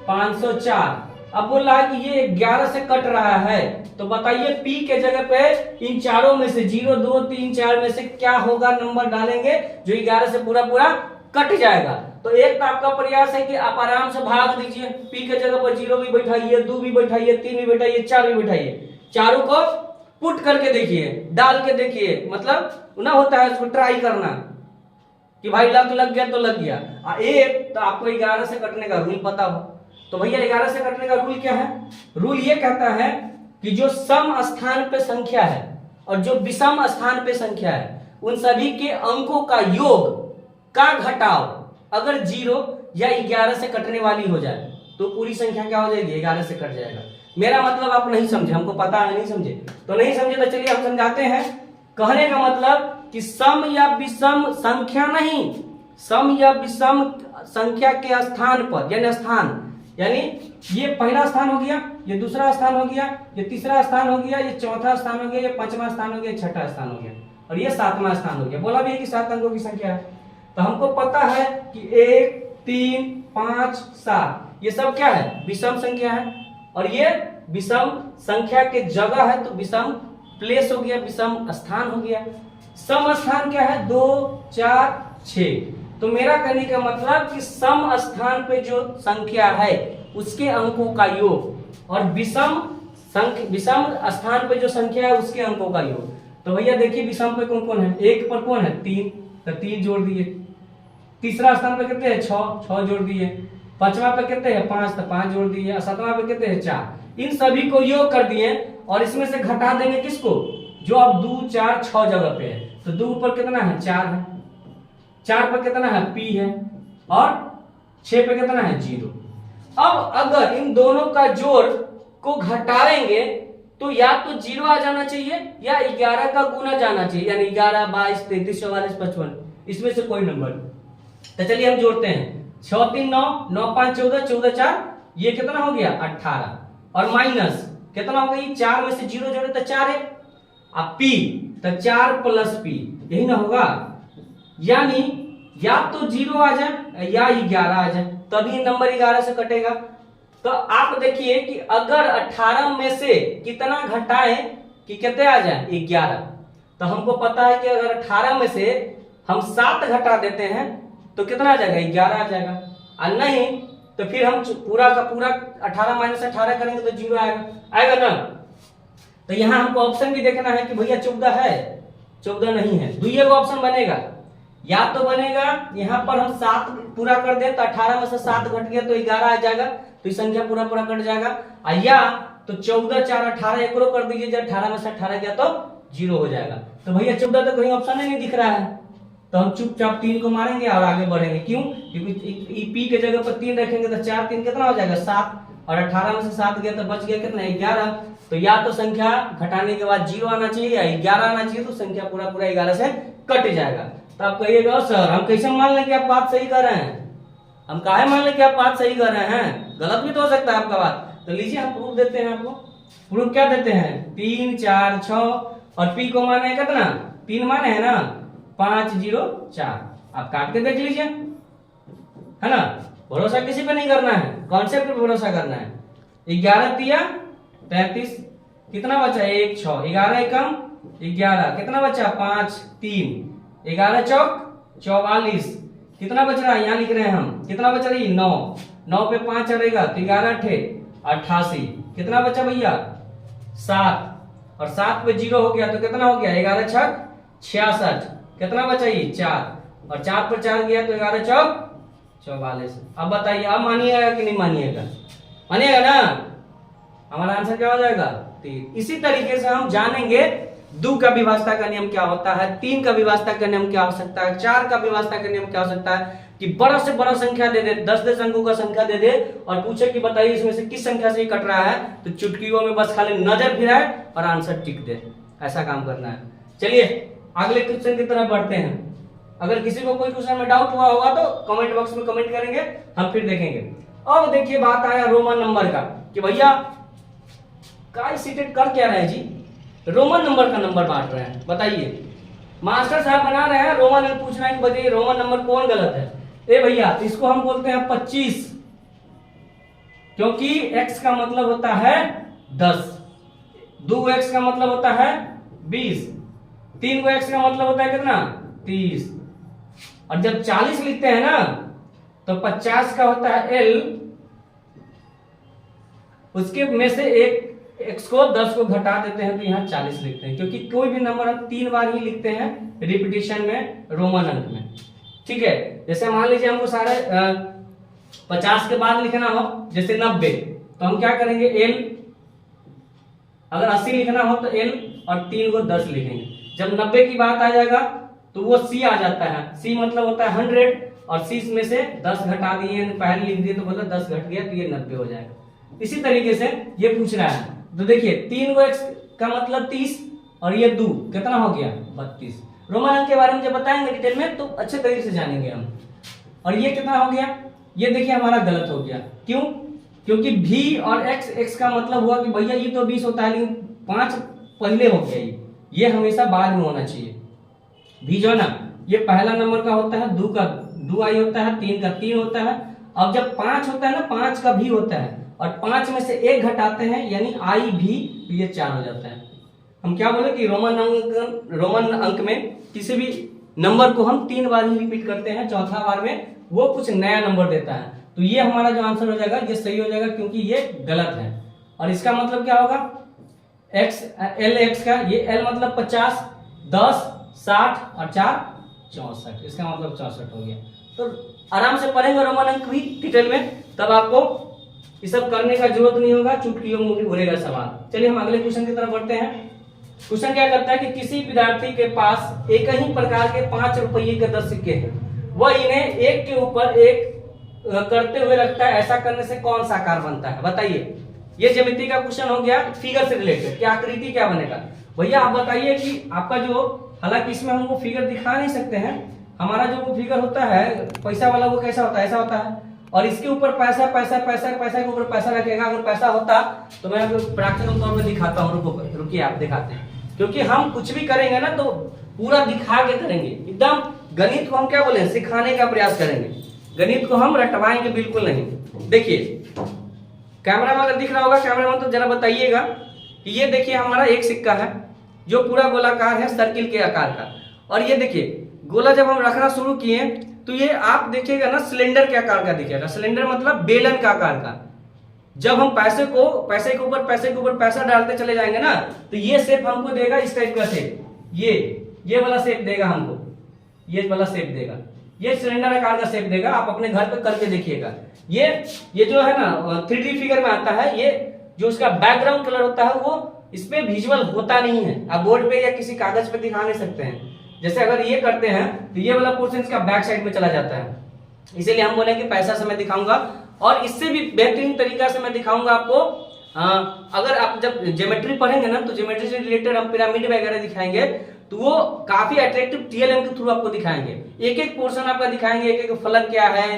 504। अब बोल रहा है कि ये 11 से कट रहा है, तो बताइए पी के जगह पे इन चारों में से 0 2 3 4 में से क्या होगा, नंबर डालेंगे जो 11 से पूरा पूरा कट जाएगा। तो एक तो आपका प्रयास है कि आप आराम से भाग दीजिए, पी के जगह पर 0 भी बैठाइए, 2 भी बैठाइए, 3 भी बैठाइए, 4 भी बैठाइए, चारों को पुट करके देखिए, डाल के देखिए, मतलब ना होता है उसको ट्राई करना कि भाई लग गया तो लग गया। एक तो आपको 11 से कटने का रूल पता हो, तो भैया 11 से कटने का रूल क्या है? रूल ये कहता है कि जो सम स्थान पे संख्या है और जो विषम स्थान पे संख्या है, उन सभी के अंकों का योग का घटाव अगर 0 या 11 से कटने वाली हो जाए तो पूरी संख्या क्या हो जाएगी, 11 से कट जाएगा। मेरा मतलब आप नहीं समझे, हमको पता है नहीं समझे, तो नहीं समझे तो चलिए हम समझाते हैं। कहने का मतलब कि सम या विषम संख्या नहीं, सम या विषम संख्या के स्थान पर, यानी स्थान, यानी ये पहला स्थान हो गया, ये दूसरा स्थान हो गया, ये तीसरा स्थान हो गया, ये चौथा स्थान हो गया, ये 5वां स्थान हो गया, 6ठा स्थान हो गया, और ये 7वां स्थान हो गया। बोला भी है कि 7 अंकों की संख्या है, तो हमको पता है कि 1 3 5 7 ये सब क्या है, विषम संख्या है, और ये विषम संख्या के जगह है तो विषम प्लेस हो गया, विषम स्थान हो गया। सम स्थान क्या है, 2 4 6। तो मेरा कहने का मतलब कि सम स्थान पे जो संख्या है उसके अंकों का योग, और विषम स्थान पे जो संख्या है उसके अंकों का योग। तो भैया देखिए विषम पे कौन कौन है, 1 पर कौन है 3, तो 3 जोड़ दिए, तीसरा स्थान पे कितने हैं 6 जोड़ दिए, 5वां पे कितने हैं 5, तो 5 जोड़ दिए, 7वां पे कितने हैं 4। इन सभी को योग कर दिए और इसमें से घटा देंगे किसको, जो अब 2 4 6 जगह पे है, तो 2 पर कितना है 4 है, 4 पर कितना है पी है, और 6 पे कितना है 0। अब अगर इन दोनों का जोड़ को घटाएंगे तो या तो 0 आ जाना चाहिए या 11 का गुना जाना चाहिए, यानी 11 22 33 44 55, इसमें से कोई नंबर। तो चलिए हम जोड़ते हैं, 6 3 9 9 5 14 14 4, ये कितना हो गया 18, और माइनस कितना हो गई, 4 में से 0 जोड़े तो 4 है, अब पी तो 4 प्लस पी, यही ना होगा। यानी या तो 0 आ जाए या 11 आ जाए, तभी नंबर 11 से कटेगा। तो आप देखिए कि अगर 18 में से कितना घटाएं कि कितने आ जाए 11, तो हमको पता है कि अगर 18 में से हम 7 घटा देते हैं तो कितना आ जाएगा 11 आ जाएगा, और नहीं तो फिर हम पूरा का पूरा 18 माइनस 18 करेंगे तो 0 आएगा ना। तो यहाँ हमको ऑप्शन भी देखना है कि भैया 14 है, 14 नहीं है। दुइये का ऑप्शन बनेगा, या तो बनेगा यहाँ पर हम 7 पूरा कर दे तो 18 में से 7 घट गया तो 11 आ जाएगा, तो ये संख्या पूरा पूरा कट जाएगा, या तो 14 4 18 एक कर दीजिए, जब 18 में से 18 गया तो 0 हो जाएगा। तो भैया 14 तो कहीं ऑप्शन ही नहीं दिख रहा है, तो हम चुपचाप 3 को मारेंगे और आगे बढ़ेंगे। क्यों? क्योंकि पी के जगह पर 3 रखेंगे तो 4 3 कितना हो जाएगा 7, और 18 में से 7 गया तो बच गया कितना 11। तो या तो संख्या घटाने के बाद 0 आना चाहिए या 11 आना चाहिए, तो संख्या पूरा पूरा 11 से कट जाएगा। तो आप कहिएगा सर हम कैसे मान लें कि आप बात सही कर रहे हैं, हम काहे मान लें कि आप बात सही कर रहे हैं, गलत भी तो हो सकता है आपका बात। तो लीजिए हम प्रूफ देते हैं आपको। प्रूफ क्या देते हैं 3 4 6, और पी को माने है कितना 3 माने है ना 5 0 4, आप काट के देख लीजिए, है ना। भरोसा किसी पे नहीं करना है, कॉन्सेप्ट पे भरोसा करना है। 11 तिया 33, कितना बचा 1 6, 11 एकम 11, कितना बचा 5 3, 11 चौक 44, कितना बच रहा है यहाँ लिख रहे हैं हम, कितना बच रही 9, 9 पे 5 चढ़ेगा तो 11 8 88, कितना बचा भैया 7, और 7 पे 0 हो गया तो कितना हो गया 11 6 66, कितना बचा ये 4, और 4 पर 4 गया तो 11 चौक 44। अब बताइए अब मानिएगा कि नहीं मानिएगा, मानिएगा ना, हमारा आंसर क्या हो जाएगा 3। इसी तरीके से हम जानेंगे 2 का विभाजता का नियम क्या होता है, 3 का विभाजता का नियम क्या हो सकता है, 4 का विभाजता का नियम क्या हो सकता है, कि बड़ा से बड़ा संख्या दे दे, 10 अंकों का संख्या दे दे और पूछे कि बताइए इसमें से किस संख्या से ही कट रहा है, तो चुटकियों में बस खाली नजर फिराए और आंसर टिक दे, ऐसा काम करना है। चलिए अगले क्वेश्चन की तरफ बढ़ते हैं। अगर किसी को कोई क्वेश्चन में डाउट हुआ होगा तो कमेंट बॉक्स में कमेंट करेंगे, हम फिर देखेंगे। अब देखिए बात आया रोमन नंबर का, कि भैया काय सीटेड कर क्या रहे हैं जी, रोमन नंबर का नंबर बांट रहे हैं। बताइए मास्टर साहब बना रहे हैं रोमन अंक, पूछ रहे हैं कि बताइए रोमन नंबर कौन गलत है। ए भैया इसको हम बोलते हैं 25, क्योंकि x का मतलब होता है 10, 2x का मतलब होता है 20, 3x का मतलब होता है कितना 30, और जब 40 लिखते हैं ना तो 50 का होता है L, उसके में से एक x को 10 को घटा देते हैं तो यहाँ 40 लिखते हैं, क्योंकि कोई भी नंबर हम 3 बार ही लिखते हैं रिपीटिशन में रोमन अंक में। ठीक है, जैसे मान लीजिए हमको सारे 50 के बाद लिखना हो, जैसे 90, तो हम क्या करेंगे L, अगर 80 लिखना हो तो L और 3 को 10 लिखेंगे। जब 90 की बात आ जाएगा तो वो C आ जाता है, C मतलब होता है 100, और C में से 10 घटा दिए, पहले लिख दिए तो बोला 10 घट गया तो ये 90 हो जाएगा। इसी तरीके से ये पूछ रहा है, तो देखिए 3 को x का मतलब 30, और ये 2 कितना हो गया 32। रोमन अंक के बारे में जब बताएंगे डिटेल में तो अच्छे तरीके से जानेंगे हम। और ये कितना हो गया, ये देखिए हमारा गलत हो गया। क्यों? क्योंकि v और x का मतलब हुआ कि भैया ये तो 20 होता है लेकिन 5 पहले हो गया, ये हमेशा बाद में होना चाहिए। v जो है ना ये पहला नंबर का होता है, 2 का 2 आई होता है, 3 का 3 होता है। अब जब 5 होता है ना 5 का भी होता है, और 5 में से 1 घटाते हैं यानी आई भी, तो ये 4 हो जाता है। हम क्या बोले कि रोमन अंक में किसी भी नंबर को हम 3 बार ही रिपीट करते हैं, चौथा बार में वो कुछ नया नंबर देता है, तो ये हमारा जो आंसर हो जाएगा ये सही हो जाएगा, क्योंकि ये गलत है। और इसका मतलब क्या होगा LX का, ये L मतलब 50, 10 60 और 4 64, इसका मतलब 64 हो गया। तो आराम से पढ़ेंगे रोमन अंक भी डिटेल में, तब आपको ये सब करने का जरूरत नहीं होगा, चुटकियों में उड़ेगा सवाल। चलिए हम अगले क्वेश्चन की तरफ बढ़ते हैं। क्वेश्चन क्या करता है कि किसी विद्यार्थी के पास एक ही प्रकार के 5 रुपये के 10 सिक्के हैं, वह इन्हें एक के ऊपर एक करते हुए रखता है, ऐसा करने से कौन सा आकार बनता है। बताइए, ये ज्यामिति का क्वेश्चन हो गया, फिगर से रिलेटेड, क्या आकृति क्या बनेगा। भैया आप बताइए कि आपका जो, हालांकि इसमें हम वो फिगर दिखा नहीं सकते हैं, हमारा जो वो फिगर होता है पैसा वाला वो कैसा होता है, ऐसा होता है, और इसके ऊपर पैसा पैसा पैसा पैसा के ऊपर पैसा रखेगा। अगर पैसा होता तो मैं आपको प्रैक्टिकल तौर पे दिखाता हूँ, रुकिए आप दिखाते हैं, क्योंकि हम कुछ भी करेंगे ना तो पूरा दिखा के करेंगे, एकदम गणित को हम क्या बोले सिखाने का प्रयास करेंगे, गणित को हम रटवाएंगे बिल्कुल नहीं। देखिए कैमरा में अगर दिख रहा होगा, कैमरा में तो जरा बताइएगा कि ये देखिए हमारा एक सिक्का है जो पूरा गोलाकार है, सर्किल के आकार का। और ये देखिए गोला जब हम रखना शुरू किए तो ये आप देखिएगा ना सिलेंडर के आकार का दिखेगा। सिलेंडर मतलब बेलन का आकार का। जब हम पैसे के ऊपर पैसा डालते चले जाएंगे ना तो ये शेप हमको देगा इस टाइप का शेप, ये वाला शेप देगा हमको, ये वाला शेप देगा, ये सिलेंडर आकार का शेप देगा। आप अपने घर पे करके देखिएगा। ये जो है ना 3D फिगर में आता है, ये जो उसका बैकग्राउंड कलर होता है वो इस पे विजुअल होता नहीं है। आप बोर्ड पे या किसी कागज पे दिखा नहीं सकते हैं। जैसे अगर ये करते हैं तो ये वाला पोर्शन इसका बैक साइड में चला जाता है। इसीलिए हम बोले कि पैसा से मैं दिखाऊंगा और इससे भी बेहतरीन तरीका से मैं दिखाऊंगा आपको। अगर आप जब ज्योमेट्री पढ़ेंगे ना तो ज्योमेट्री से रिलेटेड हम पिरामिड वगैरह दिखाएंगे तो वो काफी अट्रैक्टिव TLM के थ्रू आपको दिखाएंगे। एक एक पोर्शन आपका दिखाएंगे, एक एक फलक क्या है,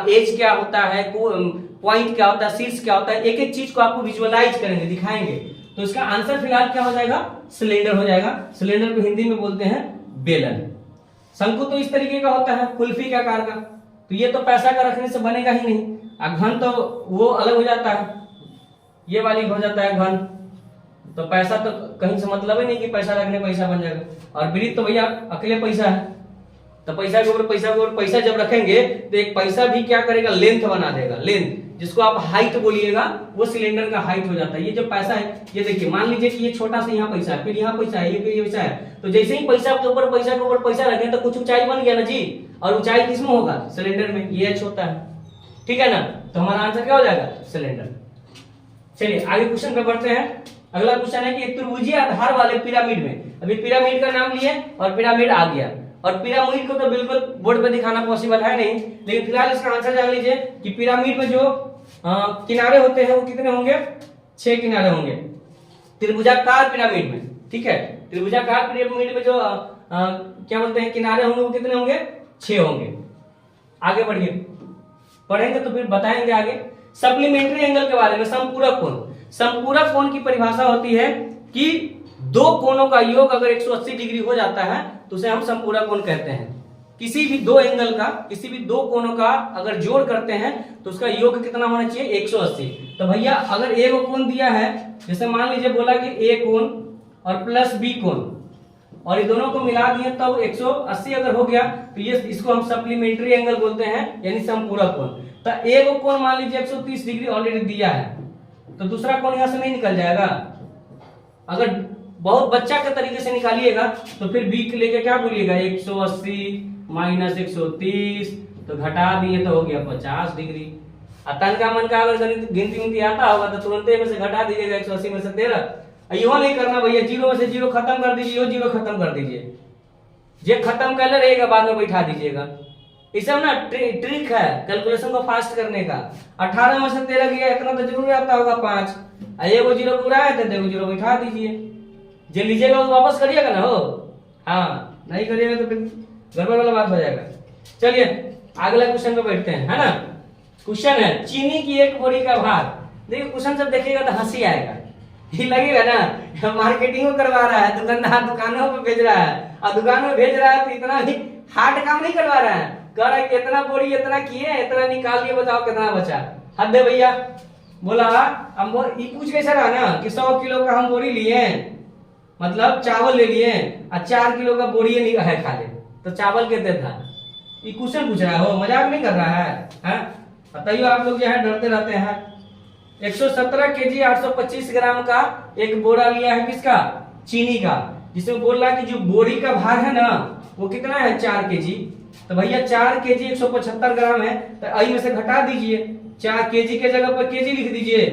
एज क्या होता है, पॉइंट क्या होता है, शीर्ष क्या होता है, एक एक चीज को आपको विजुअलाइज करेंगे, दिखाएंगे। तो इसका आंसर फिलहाल क्या हो जाएगा, सिलेंडर हो जाएगा। सिलेंडर को हिंदी में बोलते हैं बेलन। शंकु तो इस तरीके का होता है, कुल्फी के आकार का, तो ये तो पैसा का रखने से बनेगा ही नहीं। घन तो वो अलग हो जाता है, ये वाली हो जाता है घन, तो पैसा तो कहीं से मतलब ही नहीं कि पैसा रखने पैसा बन जाएगा। और वृत्त तो भैया अकेले पैसा है, तो पैसा के ऊपर पैसा जब रखेंगे तो एक पैसा भी क्या करेगा, लेंथ बना देगा। लेंथ जिसको आप हाइट बोलिएगा वो सिलेंडर का हाइट हो जाता है। ये जो पैसा है, ये देखिए मान लीजिए कि ये छोटा सा यहाँ पैसा है, फिर यहाँ पैसा है, ये फिर ये पैसा है, तो जैसे ही पैसा के ऊपर पैसा रखें तो कुछ ऊंचाई बन गया ना जी। और ऊंचाई किसमें होगा, सिलेंडर में, ये h होता है, ठीक है ना। तो हमारा आंसर क्या हो जाएगा, सिलेंडर। चलिए आगे क्वेश्चन पे बढ़ते हैं। अगला क्वेश्चन है कि एक त्रिभुजीय आधार वाले पिरामिड में, अभी पिरामिड का नाम लिए और पिरामिड आ गया, और पिरामिड को तो बिल्कुल बोर्ड पे दिखाना पॉसिबल है नहीं, लेकिन फिलहाल इसका आंसर जान लीजिए कि पिरामिड में जो किनारे होते हैं वो कितने होंगे, 6 किनारे होंगे त्रिभुजाकार पिरामिड में, ठीक है। त्रिभुजाकार पिरामिड में जो क्या बोलते हैं किनारे होंगे वो कितने होंगे, 6 होंगे। आगे बढ़िए, पढ़ेंगे तो फिर बताएंगे आगे। सप्लीमेंट्री एंगल के बारे में, समपूरक कोण। समपूरक कोण की परिभाषा होती है कि दो कोणों का योग अगर 180 डिग्री हो जाता है तो उसे हम समपूरक कोण कहते हैं। किसी भी दो एंगल का, किसी भी दो कोणों का अगर जोड़ करते हैं तो उसका योग कितना होना चाहिए, 180। तो भैया अगर ए को कोण दिया है, जैसे मान लीजिए बोला कि ए कोण और प्लस बी कोण, और ये दोनों को मिला दिए तब 180 अगर हो गया तो ये इसको हम सप्लीमेंट्री एंगल बोलते हैं, यानी समपूरक कोण। तो ए को कोण मान लीजिए 130 डिग्री ऑलरेडी दिया है, तो दूसरा कोण यहां से नहीं निकल जाएगा। अगर बहुत बच्चा के तरीके से निकालिएगा तो फिर बी के लेके क्या बोलिएगा, 180 माइनस 130, तो घटा दिए तो हो गया 50 डिग्री। तन का मन का अगर गिनती आता होगा तो तुरंत में से घटा दीजिएगा 180 में से 13। यो नहीं करना भैया, 0 में से 0 खत्म कर दीजिए, यो 0 खत्म कर दीजिए, ये खत्म कर ले रहेगा बाद में बैठा दीजिएगा। इस सब ना ट्रिक है कैलकुलेशन को फास्ट करने का। 18 में से 13 गया, इतना तो जरूर आता होगा 5, एगो 0 पूरा है तो 2 0 बैठा दीजिए। जो लीजिएगा वो वापस करिएगा ना, हो हाँ, नहीं करिएगा तो फिर गड़बड़ वाला बात हो जाएगा। चलिए अगला क्वेश्चन पे बैठते हैं, है ना। क्वेश्चन है चीनी की एक बोरी का भार। देखिए क्वेश्चन सब देखिएगा तो हंसी आएगा, ये लगेगा ना मार्केटिंग करवा रहा है, दुकानदार दुकानों पे भेज रहा है, और दुकान में भेज रहा है तो इतना ही हार्ड काम नहीं करवा रहा है, कह रहा है कि इतना बोरी इतना किए, इतना निकाल लिए, बताओ कितना बचा। हद है भैया। बोला हम ये पूछ कैसे रहा ना कि 100 किलो का हम बोरी लिए, मतलब चावल ले लिए और 4 किलो का बोरी है खाली, तो चावल कितने था। ये क्वेश्चन पूछ रहा है, मजाक नहीं कर रहा है। बताइए आप लोग जो है डरते रहते हैं। 117 केजी 825 ग्राम का एक बोरा लिया है, किसका, चीनी का, जिसमें बोल रहा है कि जो बोरी का भार है ना वो कितना है, 4 केजी। तो भैया 4 केजी 175 ग्राम है, तो आई में से घटा दीजिए, 4 केजी के जगह पर केजी लिख दीजिए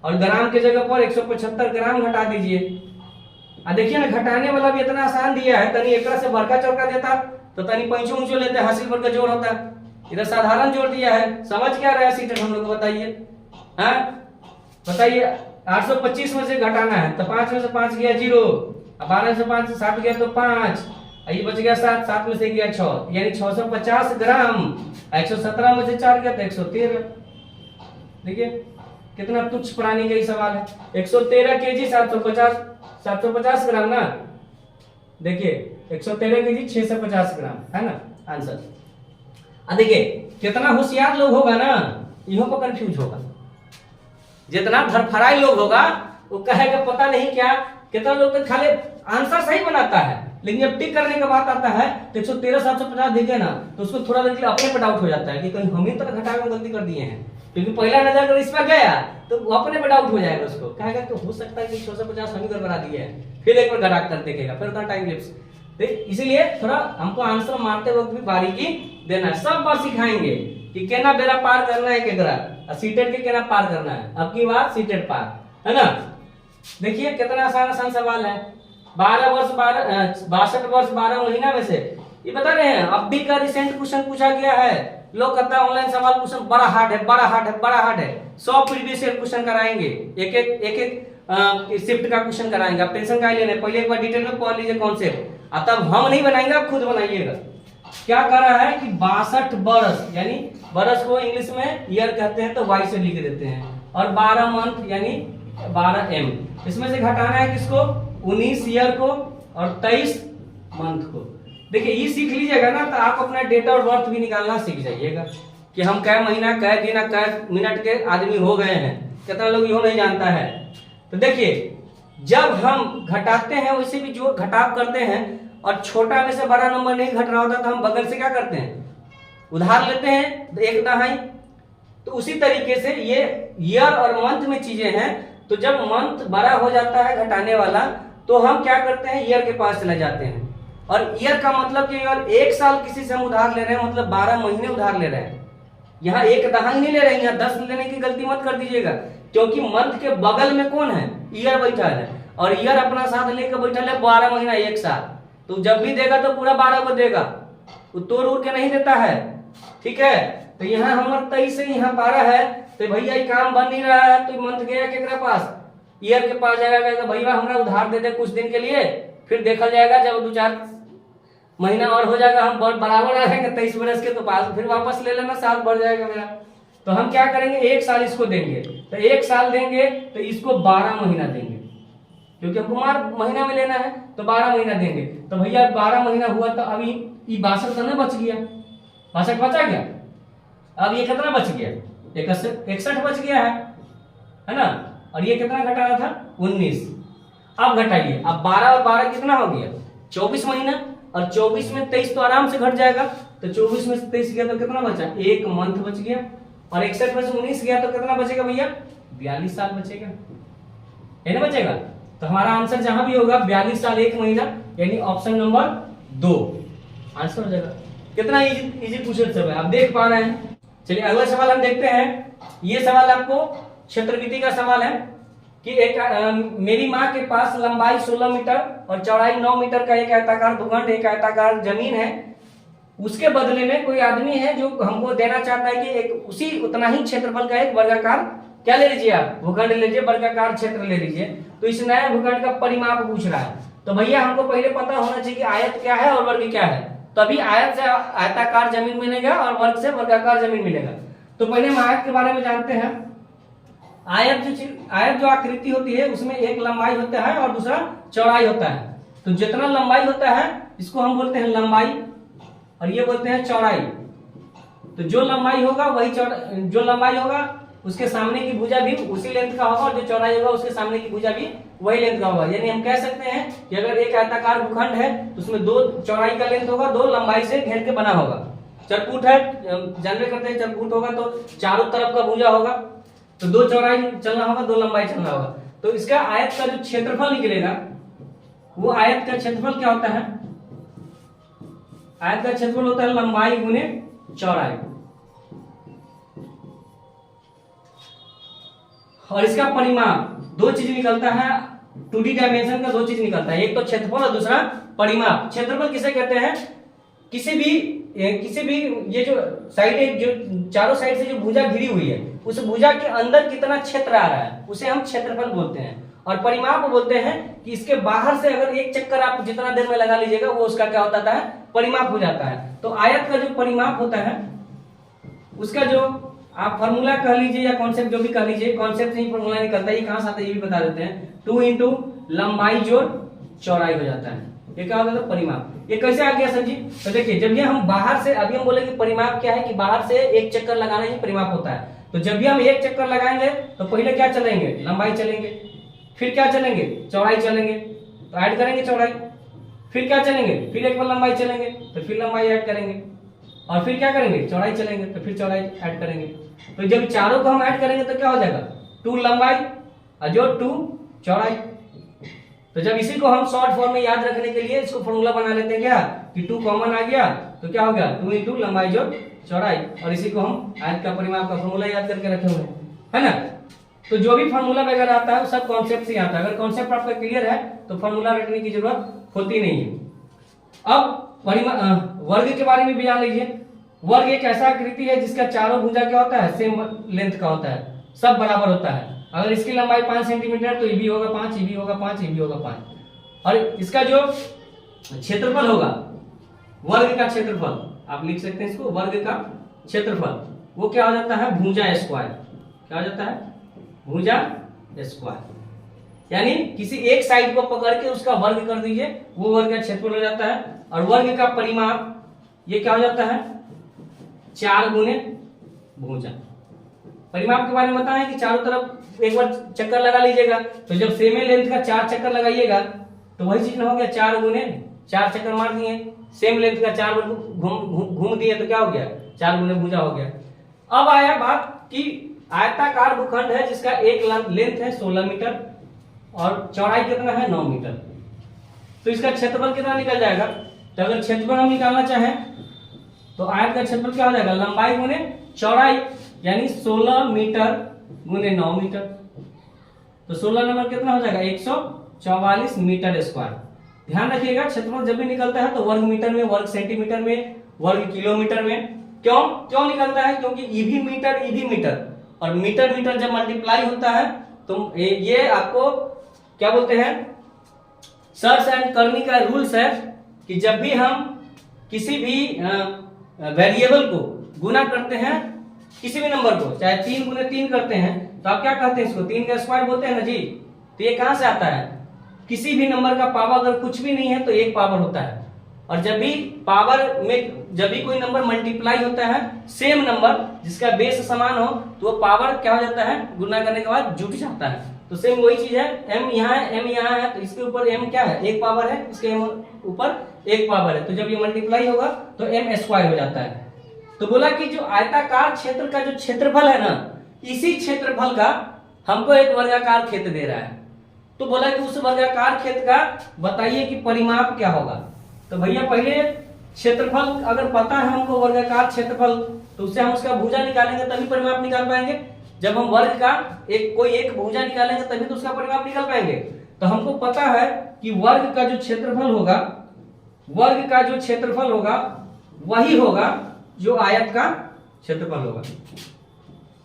और ग्राम के जगह पर 175 ग्राम घटा दीजिए। देखिए ना घटाने वाला भी इतना आसान दिया है, तनी एक से बड़का चौका देता तो तनी पंचो ऊंचो लेते, हासिल पर का जोड़ होता, इधर साधारण जोड़ दिया है। समझ क्या रहा है सीटर हम लोग को, बताइए। बताइए 825 में से घटाना है तो 5 में से 5 गया 0, 12 में से 5 7 गया तो 5, ये बच गया 7, 7 में से गया 6, यानी 650 ग्राम। 117 में से 4 गया तो 113। देखिए कितना तुच्छ प्राणी का ही सवाल है। 113 केजी 750 ग्राम ना, देखिए 113 केजी 650 ग्राम है ना आंसर। देखिए कितना होशियार लोग होगा ना, इहो पर कंफ्यूज होगा। जितना धरफराई लोग होगा वो कहेगा पता नहीं क्या, कितना लोग तो खाली आंसर सही बनाता है, लेकिन जब टिक करने का बात आता है तो 113,750 देखे ना तो उसको थोड़ा देर के लिए अपने पे डाउट हो जाता है कि कहीं हम ही तो घटा में गलती कर दिए हैं, क्योंकि पहला नजर अगर इस पर गया तो वो अपने पे डाउट हो जाएगा, उसको कहेगा तो हो सकता है कि 150 हम ही गड़बड़ा दिए हैं, फिर एक बार घटा कर देखेगा, फिर उतना टाइम लेप्स। इसीलिए थोड़ा हमको आंसर मारते वक्त भी बारीकी देना है। सब बार सिखाएंगे कि केना बेरा पार करना है, केकरा सीटेट के केना पार करना है, अब की बात सीटेट पार है ना। देखिए कितना आसान आसान सवाल है। 62 वर्ष 12 महीना में से ये बता रहे हैं, अब भी का रिसेंट क्वेश्चन पूछा गया है। लोग कहता है ऑनलाइन सवाल क्वेश्चन बड़ा हार्ड है, बड़ा हार्ड है, बड़ा हार्ड है। 100 प्रीवियस ईयर क्वेश्चन कराएंगे, एक एक शिफ्ट का क्वेश्चन कराएंगे। आप टेंशन का लेने, पहले एक बार डिटेल में पढ़ लीजिए कॉन्सेप्ट, तब हम नहीं बनाएंगे, आप खुद बनाइएगा। क्या कर रहा है कि 62 बरस, यानी बरस को इंग्लिश में ईयर कहते हैं तो वाई से लिख देते हैं, और 12 मंथ यानी 12 एम, इसमें से घटाना है किसको, 19 ईयर को और 23 मंथ को। देखिए ये सीख लीजिएगा ना तो आप अपना डेट ऑफ बर्थ भी निकालना सीख जाइएगा कि हम कै महीना कै दिन कै मिनट के आदमी हो गए हैं। कितना लोग यो नहीं जानता है। तो देखिए जब हम घटाते हैं वैसे भी जो घटाव करते हैं और छोटा में से बड़ा नंबर नहीं घट रहा होता तो हम बगल से क्या करते हैं, उधार लेते हैं एक दहाई। तो उसी तरीके से ये ईयर और मंथ में चीजें हैं। तो जब मंथ बड़ा हो जाता है घटाने वाला तो हम क्या करते हैं, ईयर के पास चले जाते हैं। और ईयर का मतलब कि अगर एक साल किसी से हम उधार ले रहे हैं मतलब 12 महीने उधार ले रहे हैं। यहाँ एक दहाई नहीं ले रहे हैं, यहाँ 10 लेने की गलती मत कर दीजिएगा, क्योंकि मंथ के बगल में कौन है, ईयर बैठा है, और ईयर अपना साथ लेकर बैठा है 12 महीना एक साल। तो जब भी देगा तो पूरा 12 को देगा, वो तोड़ उड़ के नहीं देता है। ठीक है, तो यहाँ हमारा 23 से यहाँ 12 है, तो भैया ये काम बन नहीं रहा है तो मंथ गया केकरा पास, ईयर के पास जाएगा, भैया हमारा उधार दे दे कुछ दिन के लिए, फिर देखा जाएगा जब 2-4 महीना और हो जाएगा हम बराबर आ जाएंगे 23 बरस के तो पास, फिर वापस ले लेना, साल बढ़ जाएगा मेरा। तो हम क्या करेंगे, एक साल इसको देंगे, तो एक साल देंगे तो इसको 12 महीना देंगे, क्योंकि हमको महीना में लेना है तो 12 महीना देंगे। तो भैया 12 महीना हुआ तो अभी ये 62 तो बच गया, 62 बचा गया। अब ये कितना बच गया, 61 बच गया है ना। और ये कितना घटा रहा था, 19। अब घटाइए, अब 12 और 12 कितना हो गया, 24 महीना, और 24 में 23 तो आराम से घट जाएगा। तो 24 में से 23 गया तो कितना बचा, एक मंथ बच गया, और 61 में से 19 गया तो कितना बचेगा भैया, 42 साल बचेगा, है ना बचेगा। तो हमारा आंसर जहां भी होगा 42 साल 1 महीना, यानी ऑप्शन नंबर 2 आंसर हो जाएगा। कितना इजी क्वेश्चन सब है, आप देख पा रहे हैं। चलिए अगला सवाल हम देखते हैं। ये सवाल आपको क्षेत्रविधि का सवाल है कि एक मेरी माँ के पास लंबाई 16 मीटर और चौड़ाई 9 मीटर का एक आयताकार भूखंड, एक आयताकार जमीन है। उसके बदले में कोई आदमी है जो हमको देना चाहता है कि एक उसी उतना ही क्षेत्रफल का एक वर्गाकार क्या ले लीजिए, आप भूखंड ले लीजिए, वर्गाकार क्षेत्र ले लीजिए। तो इस नए भूखंड का परिमाप पूछ रहा है। तो भैया हमको पहले पता होना चाहिए कि आयत क्या है और वर्ग क्या है। तो अभी आयत से आयताकार जमीन मिलेगा और वर्ग से वर्गाकार जमीन मिलेगा। तो पहले हम आयत के बारे में जानते हैं। आयत जो आकृति होती है उसमें एक लंबाई होता है और दूसरा चौड़ाई होता है। तो जितना लंबाई होता है इसको हम बोलते हैं लंबाई, और ये बोलते हैं चौड़ाई। तो जो लंबाई होगा वही जो लंबाई होगा उसके सामने की भुजा भी उसी लेंथ का होगा, और जो चौड़ाई होगा उसके सामने की भुजा भी वही लेंथ का होगा। यानी हम कह सकते हैं कि अगर एक आयताकार भूखंड है तो उसमें 2 चौड़ाई का लेंथ होगा, 2 लंबाई से घेर के बना होगा। चरकूट है, जानते करते हैं चरकूट होगा तो चारों तरफ का भुजा होगा, तो 2 चौड़ाई चलना होगा, 2 लंबाई चलना होगा। तो इसका आयत का जो क्षेत्रफल निकलेगा वो आयत का क्षेत्रफल क्या होता है, आयत का क्षेत्रफल होता है लंबाई गुने चौड़ाई। और इसका परिमाप 2 चीज निकलता है, 2D डायमेंशन का 2 चीज निकलता है, एक तो क्षेत्रफल और दूसरा परिमाप। क्षेत्रफल किसे कहते हैं, किसी भी ये जो साइड है, जो चारों साइड से जो भुजा घिरी हुई है उस भुजा के अंदर कितना क्षेत्र आ रहा है उसे हम क्षेत्रफल बोलते हैं। और परिमाप बोलते हैं कि इसके बाहर से अगर एक चक्कर आप जितना देर में लगा लीजिएगा वो उसका क्या होता है, परिमाप हो जाता है। तो आयत का जो परिमाप होता है उसका जो आप फॉर्मूला कह लीजिए या कॉन्सेप्ट जो भी कह लीजिए, कॉन्सेप्ट से ही फॉर्मूला निकलता है। ये कहां से आता है ये भी बता देते हैं। 2 इंटू लंबाई जोड़ चौड़ाई हो जाता है, ये क्या होता है परिमाप। ये कैसे आ गया सर जी, तो देखिए जब ये हम बाहर से, अभी हम बोले कि परिमाप क्या है कि बाहर से एक चक्कर लगाना ही परिमाप होता है। तो जब भी हम एक चक्कर लगाएंगे तो पहले क्या चलेंगे, लंबाई चलेंगे, फिर क्या चलेंगे, चौड़ाई चलेंगे, तो ऐड करेंगे चौड़ाई, फिर क्या चलेंगे, फिर एक बार लंबाई चलेंगे, तो फिर लंबाई ऐड करेंगे, और फिर क्या करेंगे, चौड़ाई चलेंगे, तो फिर चौड़ाई ऐड करेंगे। तो जब चारों को हम ऐड करेंगे तो क्या हो जाएगा, 2 लंबाई और जो 2 चौड़ाई। तो जब इसी को हम शॉर्ट फॉर्म में याद रखने के लिए इसको फॉर्मूला बना लेते हैं क्या, कि 2 कॉमन आ गया तो क्या हो गया, 2 इंटू लंबाई जो चौड़ाई, और इसी को हम आयत का परिमाप का फॉर्मूला याद करके रखे हुए हैं, है ना। तो जो भी फॉर्मूला वगैरह आता है वो सब कॉन्सेप्ट से आता है। अगर कॉन्सेप्ट आपका क्लियर है तो फॉर्मूला रखने की जरूरत होती नहीं है। अब वर्ग के बारे में भी जान लीजिए। वर्ग एक ऐसा आकृति है जिसका चारों भुजा क्या होता है, सेम लेंथ का होता है, सब बराबर होता है। अगर इसकी लंबाई 5 सेंटीमीटर तो ये भी होगा 5, ये भी होगा 5, ये भी होगा 5। और इसका जो क्षेत्रफल होगा, वर्ग का क्षेत्रफल, आप लिख सकते हैं इसको, वर्ग का क्षेत्रफल वो क्या हो जाता है, भुजा स्क्वायर। क्या हो जाता है, भुजा स्क्वायर। यानी किसी एक साइड को पकड़ के उसका वर्ग कर दीजिए, वो वर्ग का क्षेत्रफल हो जाता है। और वर्ग का परिमाप ये क्या हो जाता है, 4 गुने भुजा। परिमाप के बारे में बताएं कि चारों तरफ एक बार चक्कर लगा लीजिएगा, तो जब सेम लेंथ का 4 चक्कर लगाइएगा तो वही चीज हो गया, 4 गुने 4 चक्कर मार दिए, सेम लेंथ का 4 बार घूम दिए तो क्या हो गया, 4 गुने भुजा हो गया। अब आया बात कि आयताकार भूखंड है जिसका एक लेंथ है 16 मीटर और चौड़ाई कितना है 9 मीटर। तो इसका क्षेत्रफल कितना निकल जाएगा, तो अगर क्षेत्रफल हम निकालना चाहें तो आयत का क्षेत्रफल क्या हो जाएगा, लंबाई गुने चौड़ाई, यानी 16 मीटर गुने 9 मीटर। तो 16 नंबर कितना हो जाएगा, 144 मीटर स्क्वायर। ध्यान रखिएगा क्षेत्रफल जब भी निकलता है तो वर्ग मीटर में, वर्ग सेंटीमीटर में, वर्ग किलोमीटर में। क्यों निकलता है, क्योंकि ईभी मीटर और मीटर जब मल्टीप्लाई होता है तो ये आपको क्या बोलते हैं, सर्च एंड करनी का रूल्स है कि जब भी हम किसी भी वेरिएबल को गुना करते हैं, किसी भी नंबर को, चाहे 3 गुने 3 करते हैं तो आप क्या कहते हैं, इसको 3 का स्क्वायर बोलते हैं ना जी। तो ये कहां से आता है, किसी भी नंबर का पावर अगर कुछ भी नहीं है तो 1 पावर होता है। और जब भी पावर में जब भी कोई नंबर मल्टीप्लाई होता है, सेम नंबर जिसका बेस समान हो, तो वो पावर क्या हो जाता है, गुना करने के बाद जुट जाता है। तो सेम वही चीज है, m यहाँ है, m यहाँ है, तो इसके ऊपर m क्या है, 1 पावर है, इसके ऊपर 1 पावर है। तो जब ये मल्टीप्लाई होगा तो m स्क्वायर हो जाता है। तो बोला कि जो आयताकार क्षेत्र का जो क्षेत्रफल है ना, इसी क्षेत्रफल का हमको एक वर्गाकार क्षेत्र दे रहा है। तो बोला कि उस वर्गाकार क्षेत्र का बताइए कि परिमाप क्या होगा। तो भैया पहले क्षेत्रफल अगर पता है हमको वर्गाकार क्षेत्रफल, तो उससे हम उसका भुजा निकालेंगे तभी परिमाप निकाल पाएंगे। जब हम वर्ग का कोई एक भुजा निकालेंगे तभी तो उसका परिमाप निकाल पाएंगे। तो हमको पता है कि वर्ग का जो क्षेत्रफल होगा वही होगा जो आयत का क्षेत्रफल होगा।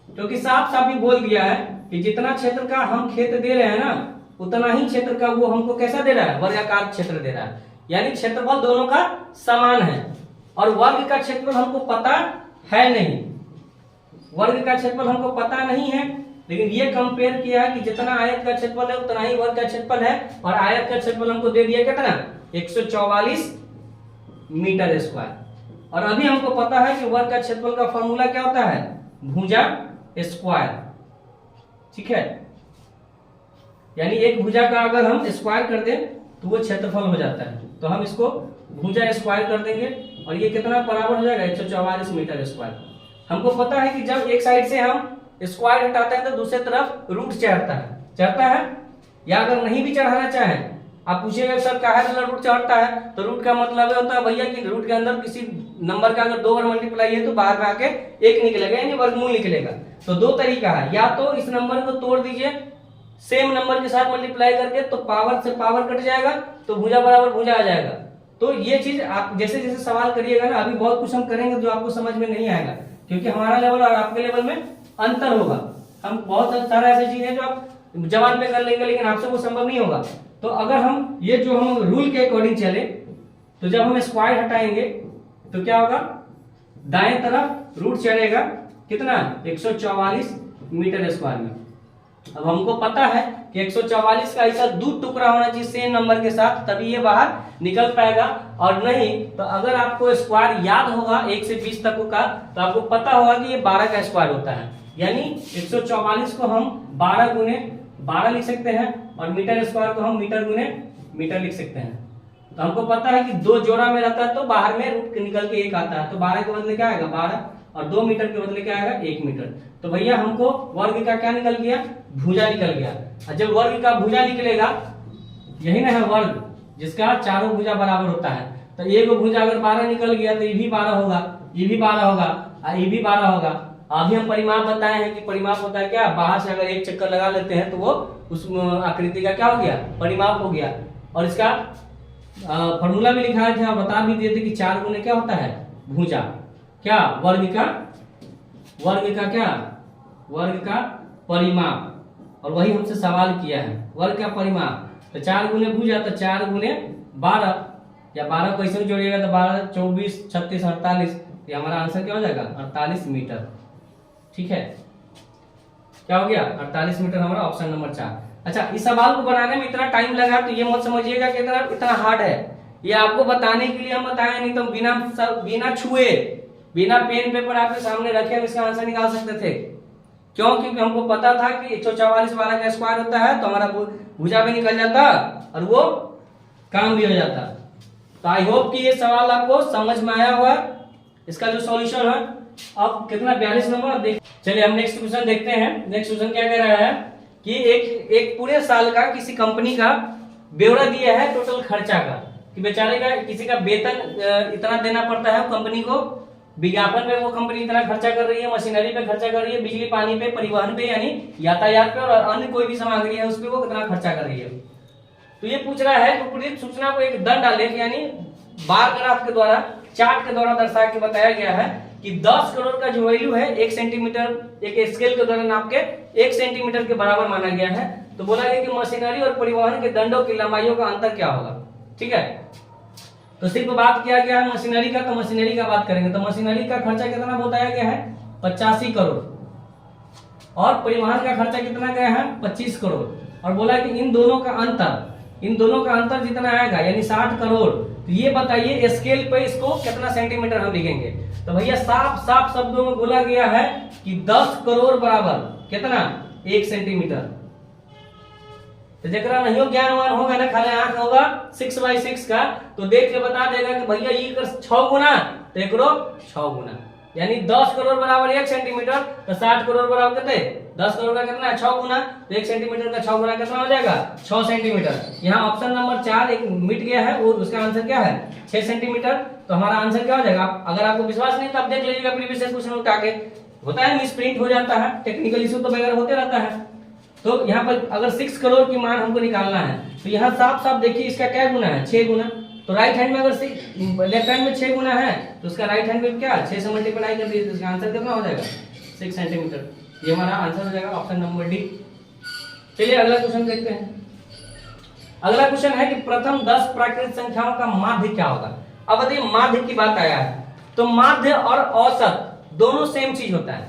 क्योंकि साफ साफ ही बोल दिया है कि जितना क्षेत्र का हम क्षेत्र दे रहे हैं ना, उतना ही क्षेत्र का वो हमको कैसा दे रहा है, वर्गाकार क्षेत्र दे रहा है। यानी क्षेत्रफल दोनों का समान है। और वर्ग का क्षेत्रफल हमको पता है नहीं, वर्ग का क्षेत्रफल हमको पता नहीं है, लेकिन ये कंपेयर किया है कि जितना आयत का क्षेत्रफल है उतना ही वर्ग का क्षेत्रफल है। और आयत का क्षेत्रफल हमको दे दिया कितना, 144 मीटर स्क्वायर। और अभी हमको पता है कि वर्ग का क्षेत्रफल का फॉर्मूला क्या होता है, भुजा स्क्वायर। ठीक है, यानी एक भुजा का अगर हम स्क्वायर कर दें तो वो क्षेत्रफल हो जाता है। तो हम इसको भुजा स्क्वायर कर देंगे और ये कितना बराबर हो जाएगा, 144 मीटर स्क्वायर। हमको पता है कि जब एक साइड से हम स्क्वायर हटाते हैं तो दूसरी तरफ रूट चढ़ता है। या अगर नहीं भी चढ़ाना चाहे, आप पूछिएगा सर काहे वाला रूट चढ़ता है, तो रूट का मतलब होता है भैया कि रूट के अंदर किसी नंबर का अगर 2 बार मल्टीप्लाई है तो बाहर में आके 1 निकलेगा, यानी वर्गमूल निकलेगा। तो 2 तरीका है, या तो इस नंबर को तोड़ दीजिए सेम नंबर के साथ मल्टीप्लाई करके, तो पावर से पावर कट जाएगा, तो भुजा बराबर भुजा आ जाएगा। तो ये चीज आप जैसे जैसे सवाल करिएगा ना, अभी बहुत कुछ हम करेंगे जो आपको समझ में नहीं आएगा, क्योंकि हमारा लेवल और आपके लेवल में अंतर होगा। हम बहुत सारा ऐसी चीज है जो आप जवान पे कर लेंगे, लेकिन आपसे वो संभव नहीं होगा। तो अगर हम ये जो हम रूल के अकॉर्डिंग चले, तो जब हम स्क्वायर हटाएंगे तो क्या होगा, दाएं तरफ रूट चढ़ेगा कितना, 144 मीटर स्क्वायर में। अब हमको पता है कि 144 का ऐसा 2 टुकड़ा होना चाहिए सेम नंबर के साथ, तभी ये बाहर निकल पाएगा। और नहीं तो अगर आपको स्क्वायर याद होगा 1 से 20 तक का, तो आपको पता होगा कि ये 12 का स्क्वायर होता है। यानी 144 को हम 12 गुने 12 लिख सकते हैं और मीटर स्क्वायर को हम मीटर गुने मीटर लिख सकते हैं। तो हमको पता है कि 2 जोड़ा में रहता है तो बाहर में रूट निकल के 1 आता है, तो 12 के बदले क्या आएगा 12 और 2 मीटर के बदले क्या आएगा 1 मीटर। तो भैया हमको वर्ग का क्या निकल गया, भुजा निकल गया। और जब वर्ग का भुजा निकलेगा, यही ना है वर्ग जिसका चारों भुजा बराबर होता है, तो एक भुजा अगर 12 निकल गया तो ये भी 12 होगा, ये भी 12 होगा और ये भी 12 होगा। अभी हम परिमाप बताए हैं कि परिमाप होता है क्या, बाहर से अगर एक चक्कर लगा लेते हैं तो वो उस आकृति का क्या हो गया, परिमाप हो गया। और इसका फॉर्मूला भी लिखा था, बता भी दिए थे कि 4 गुने क्या होता है भुजा, क्या वर्ग का क्या, वर्ग का परिमाप। और वही हमसे सवाल किया है, वर्ग का परिमाप। तो 4 गुने भुजा तो 4 गुने 12, या 12 को ऐसे जोड़िएगा तो 12 24 36 48, ये हमारा आंसर क्या हो जाएगा 48 मीटर। ठीक है, क्या हो गया 48 मीटर हमारा ऑप्शन नंबर 4। अच्छा, इस सवाल को बनाने में इतना टाइम लगा तो ये मत समझिएगा कि इतना हार्ड है, ये आपको बताने के लिए हम बताए, नहीं तो बिना छुए बिना पेन पेपर आपके सामने रखे हम इसका आंसर निकाल सकते थे। क्यों? क्योंकि हमको पता था कि 144 12 का स्क्वायर होता है तो हमारा भुजा भी निकल जाता और वो काम भी हो जाता। तो आई होप कि ये सवाल आपको समझ में आया हुआ। इसका जो सॉल्यूशन है अब कितना 42 नंबर देख। चलिए हम नेक्स्ट क्वेश्चन देखते हैं। नेक्स्ट क्वेश्चन क्या कह रहा है कि एक पूरे साल का किसी कंपनी का ब्यौरा दिया है टोटल खर्चा का, कि बेचारे का किसी का वेतन इतना देना पड़ता है कंपनी को, विज्ञापन पे वो कंपनी इतना खर्चा कर रही है, मशीनरी पे खर्चा कर रही है, बिजली पानी पे, परिवहन पे यानी यातायात पे और अन्य कोई भी सामग्री है उस पे वो कितना खर्चा कर रही है। तो ये पूछ रहा है उपरोक्त सूचना को एक दंड आलेख यानी बार ग्राफ के द्वारा, चार्ट के द्वारा दर्शा के बताया गया है कि 10 करोड़ का जो वैल्यू है 1 सेंटीमीटर एक स्केल के द्वारा नाप के 1 सेंटीमीटर के बराबर माना गया है। तो बोला गया कि मशीनरी और परिवहन के दंडों की लंबाइयों का अंतर क्या होगा। ठीक है, तो सिर्फ बात किया गया है मशीनरी का, तो मशीनरी का बात करेंगे। तो मशीनरी का खर्चा कितना बताया गया है 85 करोड़ और परिवहन का खर्चा कितना गया है 25 करोड़। और बोला कि इन दोनों का अंतर जितना आएगा यानी 60 करोड़। तो ये बताइए स्केल पे इसको कितना सेंटीमीटर हम लिखेंगे। तो भैया साफ शब्दों में बोला गया है कि 10 करोड़ बराबर कितना 1 सेंटीमीटर। तो जरा नहीं ज्ञानवान होगा ना, खाली आंख होगा 6/6 का, तो देख के बता देगा कि भैया ये कर 6 गुना तो एक 6 गुना, यानी 10 करोड़ बराबर 1 सेंटीमीटर, तो 60 करोड़ बराबर कितने 10 करोड़ का कितना 6 गुना, तो 1 सेंटीमीटर का 6 गुना कितना हो जाएगा 6 सेंटीमीटर। यहाँ ऑप्शन नंबर 4 एक मिट गया है और उसका आंसर क्या है 6 सेंटीमीटर। तो हमारा आंसर क्या हो जाएगा, अगर आपको विश्वास नहीं तो आप देख लीजिएगा प्रीवियस क्वेश्चन उठा के, होता है मिस प्रिंट हो जाता है, टेक्निकल इशू तो वगैरह होते रहता है। तो यहाँ पर अगर 6 करोड़ की मान हमको निकालना है तो यहाँ साफ देखिए इसका क्या गुना है 6 गुना। तो राइट हैंड में अगर लेफ्ट हैंड में 6 गुना है तो उसका राइट हैंड में क्या 6 से मल्टीप्लाई कर दिए तो इसका आंसर कितना हो जाएगा 6 सेंटीमीटर। ये हमारा आंसर हो जाएगा ऑप्शन नंबर डी। चलिए अगला क्वेश्चन देखते हैं। अगला क्वेश्चन है कि प्रथम 10 प्राकृतिक संख्याओं का माध्य क्या होगा। अब यदि माध्य की बात आया है तो माध्य और औसत दोनों सेम चीज होता है।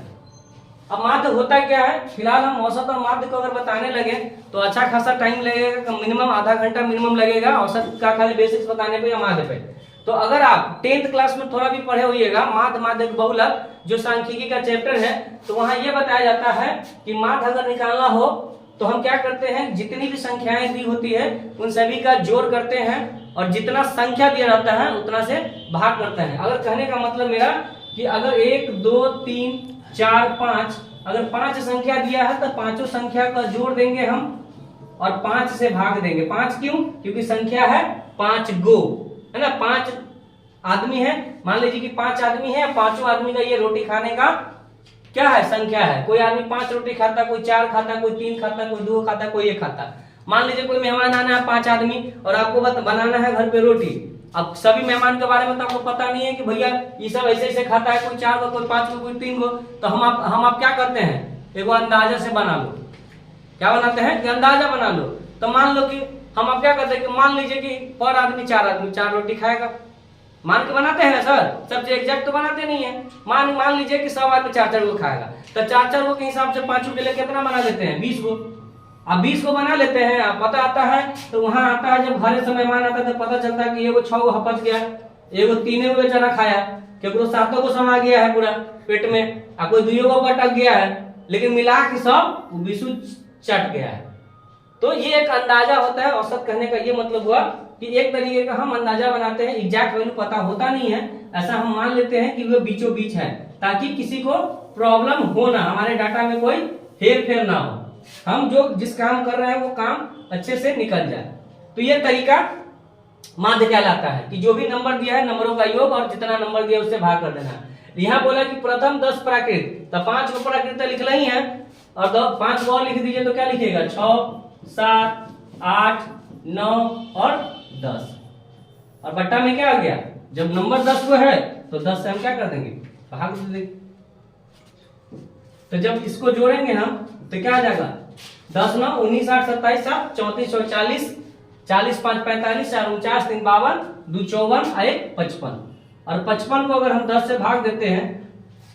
अब माध्य होता क्या है, फिलहाल हम औसत और माध्य को अगर बताने लगे तो अच्छा खासा टाइम लगेगा, मिनिमम आधा घंटा मिनिमम लगेगा औसत का खाली बेसिक्स बताने पे या माध्य पे। तो अगर आप 10th क्लास में थोड़ा भी पढ़े होइएगा माध्य बहुलक जो सांख्यिकी का चैप्टर है, तो वहां ये बताया जाता है कि माध्य अगर निकालना हो तो हम क्या करते हैं, जितनी भी संख्याएं दी होती है उन सभी का जोड़ करते हैं और जितना संख्या दिया रहता है उतना से भाग करते हैं। अगर कहने का मतलब मेरा कि अगर 1 2 3 4 5 अगर 5 संख्या दिया है तो पांचों संख्या का जोड़ देंगे हम और 5 से भाग देंगे। 5 क्यों, क्योंकि संख्या है 5 गो, है ना, 5 आदमी है, मान लीजिए कि 5 आदमी है, पांचों आदमी का ये रोटी खाने का क्या है संख्या है। कोई आदमी 5 रोटी खाता, कोई 4 खाता, कोई 3 खाता, कोई 2 खाता, कोई 1 खाता। मान लीजिए कोई मेहमान आना है 5 आदमी और आपको बनाना है घर पे रोटी। अब सभी मेहमान के बारे में तो आपको पता नहीं है कि भैया ये सब ऐसे ऐसे खाता है, कोई 4 को, कोई 5 को, कोई 3 को। तो हम आप क्या करते हैं, एगो अंदाजा से बना लो। क्या बनाते हैं कि अंदाजा बना लो। तो मान लो कि हम आप क्या करते हैं कि मान लीजिए कि पर आदमी 4 रोटी खाएगा, मान के बनाते हैं ना सर, सबसे एग्जैक्ट तो बनाते नहीं है। मान लीजिए कि 100 आदमी 4 को खाएगा, तो 4 को के हिसाब से 5 के लिए कितना बना लेते हैं 20 को। अब 20 को बना लेते हैं, अब पता आता है तो वहां आता है जब घरे से मेहमान आता है तो पता चलता है कि एगो 6 को हपच गया, एगो 3 बेचारा खाया, केकरो 7 को समा गया है पूरा पेट में, आ कोई 2 को बटक गया है। लेकिन मिला के सब विषु चट गया है। तो ये एक अंदाजा होता है। औसत कहने का ये मतलब हुआ कि एक तरीके का हम अंदाजा बनाते हैं, एग्जैक्ट वैल्यू पता होता नहीं है, ऐसा हम मान लेते हैं कि वो बीचों बीच है, ताकि किसी को प्रॉब्लम हो ना, हमारे डाटा में कोई हेर फेर ना हो, हम जो जिस काम कर रहे हैं वो काम अच्छे से निकल जाए। तो ये तरीका माध्य कहलाता है कि जो भी नंबर दिया है नंबरों का योग और जितना नंबर दिया उससे भाग कर देना। यहाँ बोला कि प्रथम 10 प्राकृत, तो 5 को प्राकृत तो लिखना ही है, और 5 को और लिख दीजिए तो क्या लिखेगा, 6, 7, 8, 9 और 10। और बट्टा में क्या आ गया, जब नंबर 10 को है तो 10 से हम क्या कर देंगे, भाग देंगे। तो जब इसको जोड़ेंगे हम तो क्या आ जाएगा, 10 9 19 8 27 7 34 और 40, 40 5 45 4 49 3 52 2 54 1 55। और 55 को अगर हम 10 से भाग देते हैं,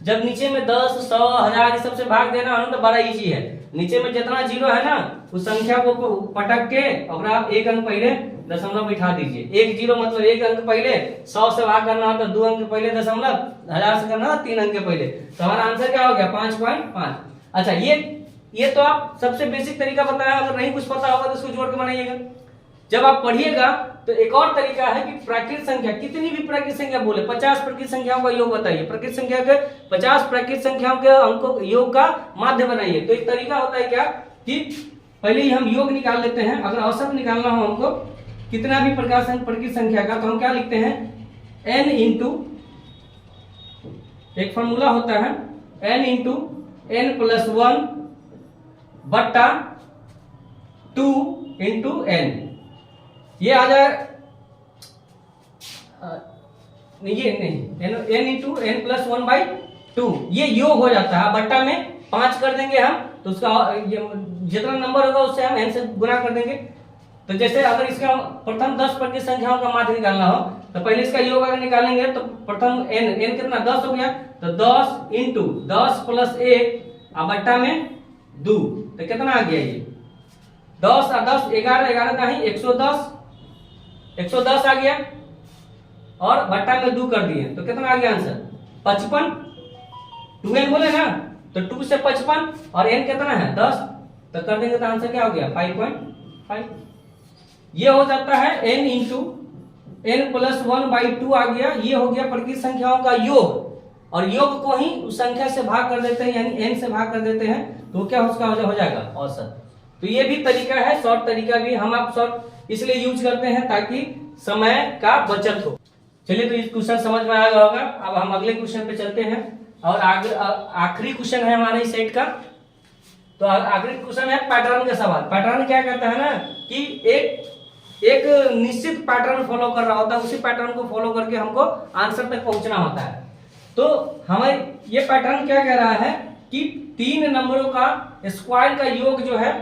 जब नीचे में 10 100 1000 ये सबसे भाग देना है तो बड़ा इजी है। नीचे में जितना जीरो है ना उस संख्या को पटक के और आप एक अंक पहले दशमलव बिठा दीजिए। एक जीरो मतलब एक अंक पहले, 100 से भाग करना हो तो 2 अंक पहले दशमलव, 1000 से करना हो 3 अंक पहले। तो हमारा आंसर क्या हो गया, 5.5। अच्छा, ये तो आप सबसे बेसिक तरीका बताया। अगर नहीं कुछ पता होगा तो इसको जोड़ के बनाइएगा। जब आप पढ़िएगा तो एक और तरीका है कि प्राकृत संख्या, कितनी भी प्राकृत संख्या बोले, 50 प्राकृत संख्याओं का योग बताइए। प्राकृत संख्या के 50 प्राकृत संख्याओं के अंकों योग का माध्य बनाइए। तो एक तरीका होता है क्या कि पहले ही हम योग निकाल लेते हैं। अगर औसत निकालना हो हमको कितना भी प्राकृत संख्या का, तो हम क्या लिखते हैं, n इंटू, एक फॉर्मूला होता है n इंटू n+1 बट्टा 2 इंटू n। ये आ जाए ये नहीं, n इंटू n+1/2 ये योग हो जाता है। बट्टा में 5 कर देंगे हम तो उसका जितना नंबर होगा उससे हम n से गुना कर देंगे। तो जैसे अगर इसका प्रथम 10 प्राकृत संख्याओं का माध्य निकालना हो तो पहले इसका योग अगर निकालेंगे तो प्रथम n कितना 10 हो गया, तो 10 इंटू 10 + 1 और बट्टा में 2, तो कितना आ गया, ये 10 और 10 11 11 का ही 110 आ गया, और बट्टा में 2 कर दिए तो कितना आ गया आंसर, 55। 2n बोले ना, तो 2 से 55 और n कितना है 10, तो कर देंगे तो आंसर क्या हो गया 5.5। ये हो जाता है n इंटू n+1/2 आ गया। ये हो गया प्राकृत संख्याओं का योग, और योग को ही उस संख्या से भाग कर देते हैं, यानी n से भाग कर देते हैं, तो क्या उसका हो जाएगा औसत। तो ये भी तरीका है, शॉर्ट तरीका भी हम आप शॉर्ट इसलिए यूज करते हैं ताकि समय का बचत हो। चलिए, तो इस क्वेश्चन समझ में आ गया होगा। अब हम अगले क्वेश्चन पे चलते हैं, और आखिरी क्वेश्चन है हमारे इस सेट का। तो आखिरी क्वेश्चन है पैटर्न का सवाल। पैटर्न क्या कहता है ना कि एक निश्चित पैटर्न फॉलो कर रहा होता है, उसी पैटर्न को फॉलो करके हमको आंसर तक पहुंचना होता है। तो हमें ये पैटर्न क्या कह रहा है कि 3 नंबरों का स्क्वायर का योग जो है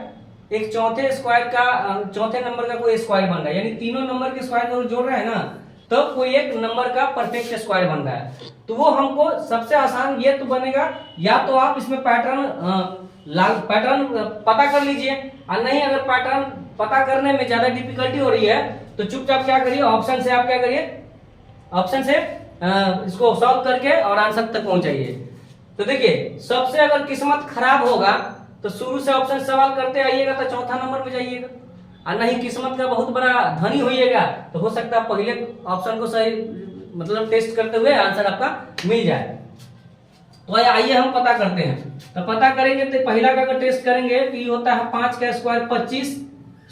एक चौथे नंबर का कोई स्क्वायर बन रहा है, यानी तीनों नंबर के स्क्वायर को जोड़ रहे हैं ना, तो कोई एक नंबर का परफेक्ट स्क्वायर बन रहा है। तो वो हमको सबसे आसान ये तो बनेगा, या तो आप इसमें पैटर्न पता कर लीजिए, और नहीं अगर पैटर्न पता करने में ज्यादा डिफिकल्टी हो रही है तो चुपचाप क्या करिए, ऑप्शन से आप क्या करिए, ऑप्शन से इसको सॉल्व करके और आंसर तक पहुंचाइए। तो देखिए, सबसे अगर किस्मत खराब होगा तो शुरू से ऑप्शन सवाल करते आइएगा तो चौथा नंबर पे जाइएगा, और नहीं किस्मत का बहुत बड़ा धनी होइएगा तो हो सकता है पहले ऑप्शन को सही मतलब टेस्ट करते हुए आंसर आपका मिल जाए। तो आइए हम पता करते हैं। तो पता करेंगे तो पहला का अगर टेस्ट करेंगे तो ये होता है 5 का स्क्वायर 25,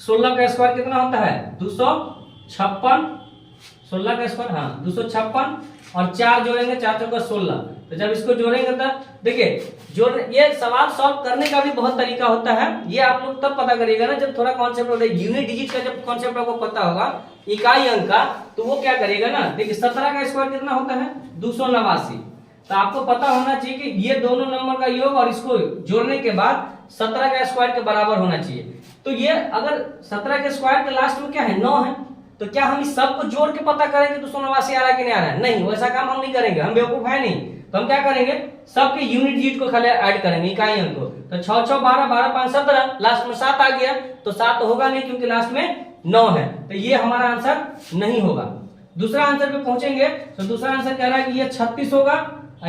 16 का स्क्वायर कितना होता है 256, 16 का स्क्वायर 256, और 4 जोड़ेंगे 4 चौका 16। तो जब इसको जोड़ेंगे तो देखिए ये सवाल सॉल्व करने का भी बहुत तरीका होता है। ये आप लोग तब पता करिएगा ना जब थोड़ा कॉन्सेप्ट होता है, यूनिट डिजिट का जब कॉन्सेप्ट आपको पता होगा, इकाई अंक का, तो वो क्या करिएगा ना, देखिए 17 का स्क्वायर कितना होता है 289। तो आपको पता होना चाहिए कि ये दोनों नंबर का योग और इसको जोड़ने के बाद 17 का स्क्वायर के बराबर होना चाहिए। तो ये अगर 17 के स्क्वायर के लास्ट में क्या है 9 है, तो क्या हम इस सब को जोड़ के पता करेंगे 289 आ रहा है कि नहीं आ रहा है? नहीं, वैसा काम हम नहीं करेंगे, हम बेवकूफ है नहीं। तो हम क्या करेंगे, सबके यूनिट डिजिट को खाली ऐड करेंगे, इकाई अंक को। तो 6 6 12 12 5 17, लास्ट में 7 आ गया, तो 7 तो होगा नहीं क्योंकि लास्ट में 9 है, तो ये हमारा आंसर नहीं होगा। दूसरा आंसर पे पहुंचेंगे तो दूसरा आंसर कह रहा है कि ये 36 होगा,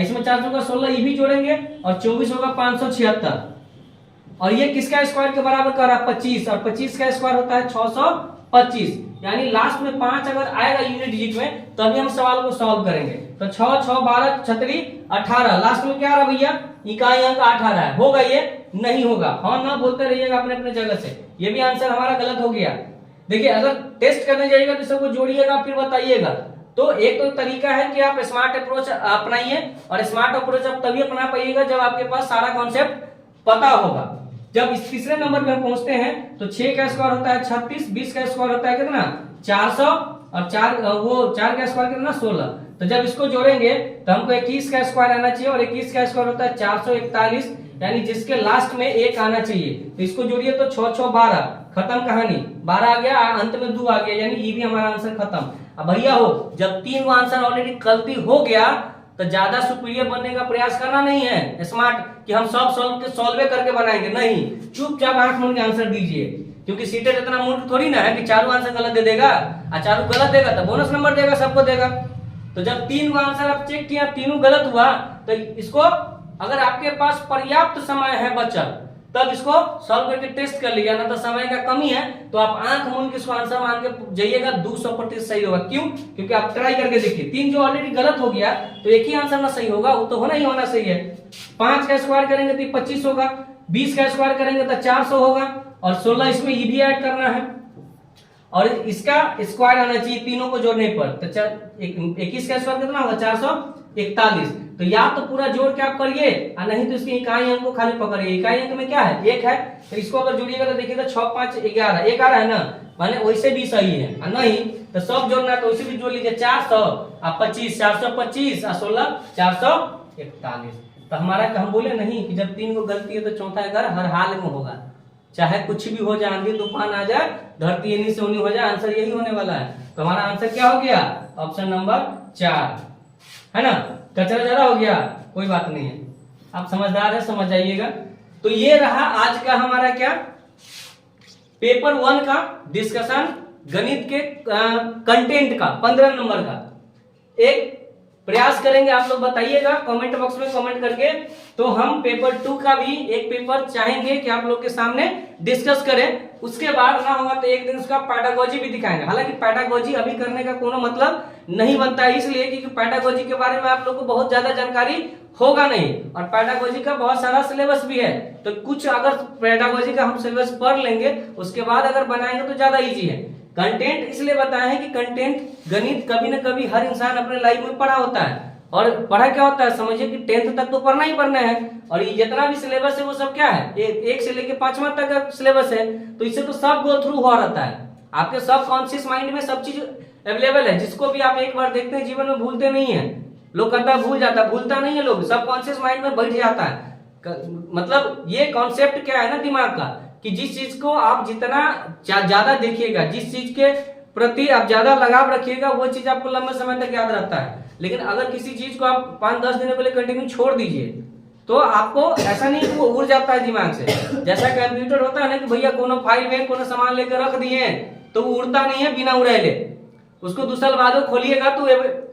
इसमें 4 चौका 16 ये भी जोड़ेंगे और 24 होगा 576 और ये किसका स्क्वायर के बराबर कर रहा है 25 और 25 का स्क्वायर होता है 625 यानी लास्ट में 5 अगर आएगा यूनिट डिजिट में तभी हम सवाल को सॉल्व करेंगे। तो 6 6 12 छतरी 18 लास्ट में क्या आ रहा भैया इकाई अंक 18 है। होगा ये नहीं होगा, हाँ ना बोलते रहिएगा अपने अपने जगह से। ये भी आंसर हमारा गलत हो गया। देखिए अगर टेस्ट करने जाइएगा तो सबको जोड़िएगा फिर बताइएगा। तो एक तो तरीका है कि आप स्मार्ट अप्रोच अपनाइए और स्मार्ट अप्रोच आप तभी अपना पाइएगा जब आपके पास सारा कॉन्सेप्ट पता होगा। जब इस तीसरे नंबर पे पहुंचते हैं तो 6 का स्क्वायर होता है 36, 20 का स्क्वायर होता है कितना 400 और 4 का स्क्वायर कितना 16। तो जब इसको जोड़ेंगे तो हमको 21 का स्क्वायर आना चाहिए और 21 का स्क्वायर होता है 441 यानी जिसके लास्ट में 1 आना चाहिए। तो इसको जोड़िए तो 6 6 12 खत्म कहानी, 12 आ गया अंत में 2 आ गया यानी ये भी हमारा आंसर खत्म। अब भैया हो जब 3 आंसर ऑलरेडी गलती हो गया तो ज्यादा सुपीरियर बनने का प्रयास करना नहीं है स्मार्ट कि हम सब सॉल्व करके बनाएंगे, नहीं चुपचाप 8 मूल के आंसर दीजिए क्योंकि सीटेट इतना मूर्ख थोड़ी ना है कि चारों आंसर गलत दे देगा और चारों गलत देगा तो बोनस नंबर देगा, सबको देगा। तो जब 3 आंसर आप चेक किया तीनों गलत हुआ तो इसको अगर आपके पास पर्याप्त समय है बच्चा तब इसको सॉल्व करके टेस्ट कर लिया, ना तो समय का कमी है तो आप आंख मूंद के इसको आंसर मान के जाइएगा 200% सही होगा। क्यों? क्योंकि आप ट्राई करके देखिए 3 जो ऑलरेडी गलत हो गया तो एक ही आंसर ना सही होगा, वो तो होना ही होना सही है। 5 का स्क्वायर करेंगे तो 25 होगा, 20 का स्क्वायर करेंगे तो 400 होगा और 16 इसमें ये भी ऐड करना है और इसका स्क्वायर आना चाहिए तीनों को जोड़ने पर। तो 21 का स्क्वायर कितना होगा 441। तो या तो पूरा जोड़ के आप करिए और नहीं तो इसकी इकाई अंक को खाली पकड़िए। इकाई अंक में क्या है 1 है तो इसको अगर जोड़िएगा तो देखिएगा 6 5 11 1 आ रहा है ना, माने वैसे भी सही है और नहीं तो सब जोड़ना है तो वैसे भी जोड़ लीजिए 400 और 25 425 और 16 441। तो हमारा हम बोले नहीं कि जब 3 को गलती है तो चौथा घर हर हाल में होगा, चाहे कुछ भी हो जाए, आंधी तूफान आ जाए, धरती एनी से ओनी हो जाए, आंसर यही होने वाला है। तो हमारा आंसर क्या हो गया ऑप्शन नंबर 4 है ना। कचरा जरा हो गया कोई बात नहीं है, आप समझदार है समझ जाइएगा। तो ये रहा आज का हमारा क्या पेपर 1 का डिस्कशन गणित के कंटेंट का 15 नंबर का। एक प्रयास करेंगे आप लोग बताइएगा कमेंट बॉक्स में कमेंट करके, तो हम पेपर 2 का भी एक पेपर चाहेंगे कि आप लोग के सामने डिस्कस करें। उसके बाद ना होगा तो एक दिन उसका पैडागोजी भी दिखाएंगे। हालांकि पैडागोजी अभी करने का कोनो मतलब नहीं बनता है इसलिए क्योंकि पैडागोजी के बारे में आप लोग को बहुत ज्यादा जानकारी होगा नहीं और पैडागोजी का बहुत सारा सिलेबस भी है। तो कुछ अगर पैडागोजी का हम सिलेबस पढ़ लेंगे उसके बाद अगर बनाएंगे तो ज्यादा इजी है। कंटेंट इसलिए बताया है कि कंटेंट गणित कभी ना कभी हर इंसान अपने लाइफ में पढ़ा होता है और पढ़ा क्या होता है समझिए कि 10th तक तो पढ़ना ही पढ़ना है और ये जितना भी सिलेबस है वो सब क्या है 1 से लेके 5वां तक का सिलेबस है। तो इससे तो सब गो थ्रू हो रहता है, आपके सब कॉन्शियस माइंड में सब चीज अवेलेबल है, जिसको भी आप एक बार देखते हैं जीवन में भूलते नहीं है। लोग कहता भूल जाता, भूलता नहीं है लोग, सब कॉन्शियस माइंड में बैठ जाता है। मतलब ये कॉन्सेप्ट क्या है ना दिमाग का कि जिस चीज को आप जितना ज्यादा देखिएगा, जिस चीज के प्रति आप ज्यादा लगाव रखिएगा वो चीज आपको लंबे समय तक याद रहता है। लेकिन अगर किसी चीज को आप 5-10 दिनों के लिए कंटिन्यू छोड़ दीजिए तो आपको ऐसा नहीं कि वो उड़ जाता है दिमाग से। जैसा कंप्यूटर होता है ना कि भैया कोनो फाइल में कोनो सामान लेकर रख दिए तो वो उड़ता नहीं है बिना उड़ाए ले, उसको 2 साल बाद खोलिएगा तो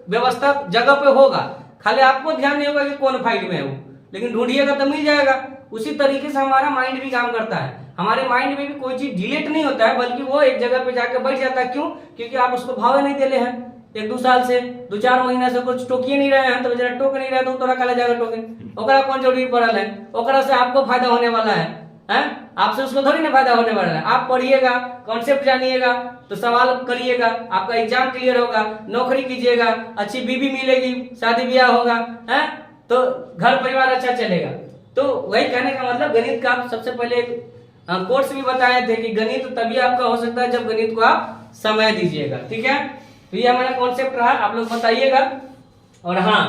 व्यवस्था जगह पे होगा, खाली आपको ध्यान नहीं होगा कि कौन फाइल में है वो, लेकिन ढूंढिएगा तो मिल जाएगा। उसी तरीके से हमारा माइंड भी काम करता है। हमारे माइंड में भी कोई चीज डिलीट नहीं होता है बल्कि वो एक जगह पे जाकर बैठ जाता है। क्यों? क्योंकि आप उसको भाव नहीं दे रहे हैं 1-2 साल से 2-4 महीना से कुछ टोकिए नहीं रहे हैं तो जरा टोक नहीं रहे तो तोरा काला जाकर टोके ओकरा कौन जरूरी पड़ल है, ओकरा से आपको फायदा होने वाला है आपसे उसको थोड़ी ना फायदा होने वाला है। आप पढ़िएगा, कॉन्सेप्ट जानिएगा तो सवाल करिएगा, आपका एग्जाम क्लियर होगा, नौकरी कीजिएगा, अच्छी बीवी मिलेगी, शादी ब्याह होगा है तो घर परिवार अच्छा चलेगा। तो वही कहने का मतलब गणित का आप सबसे पहले कोर्स भी बताए थे कि गणित तभी आपका हो सकता है जब गणित को आप समय दीजिएगा। ठीक है, तो ये हमारा कॉन्सेप्ट रहा, आप लोग बताइएगा। और हाँ,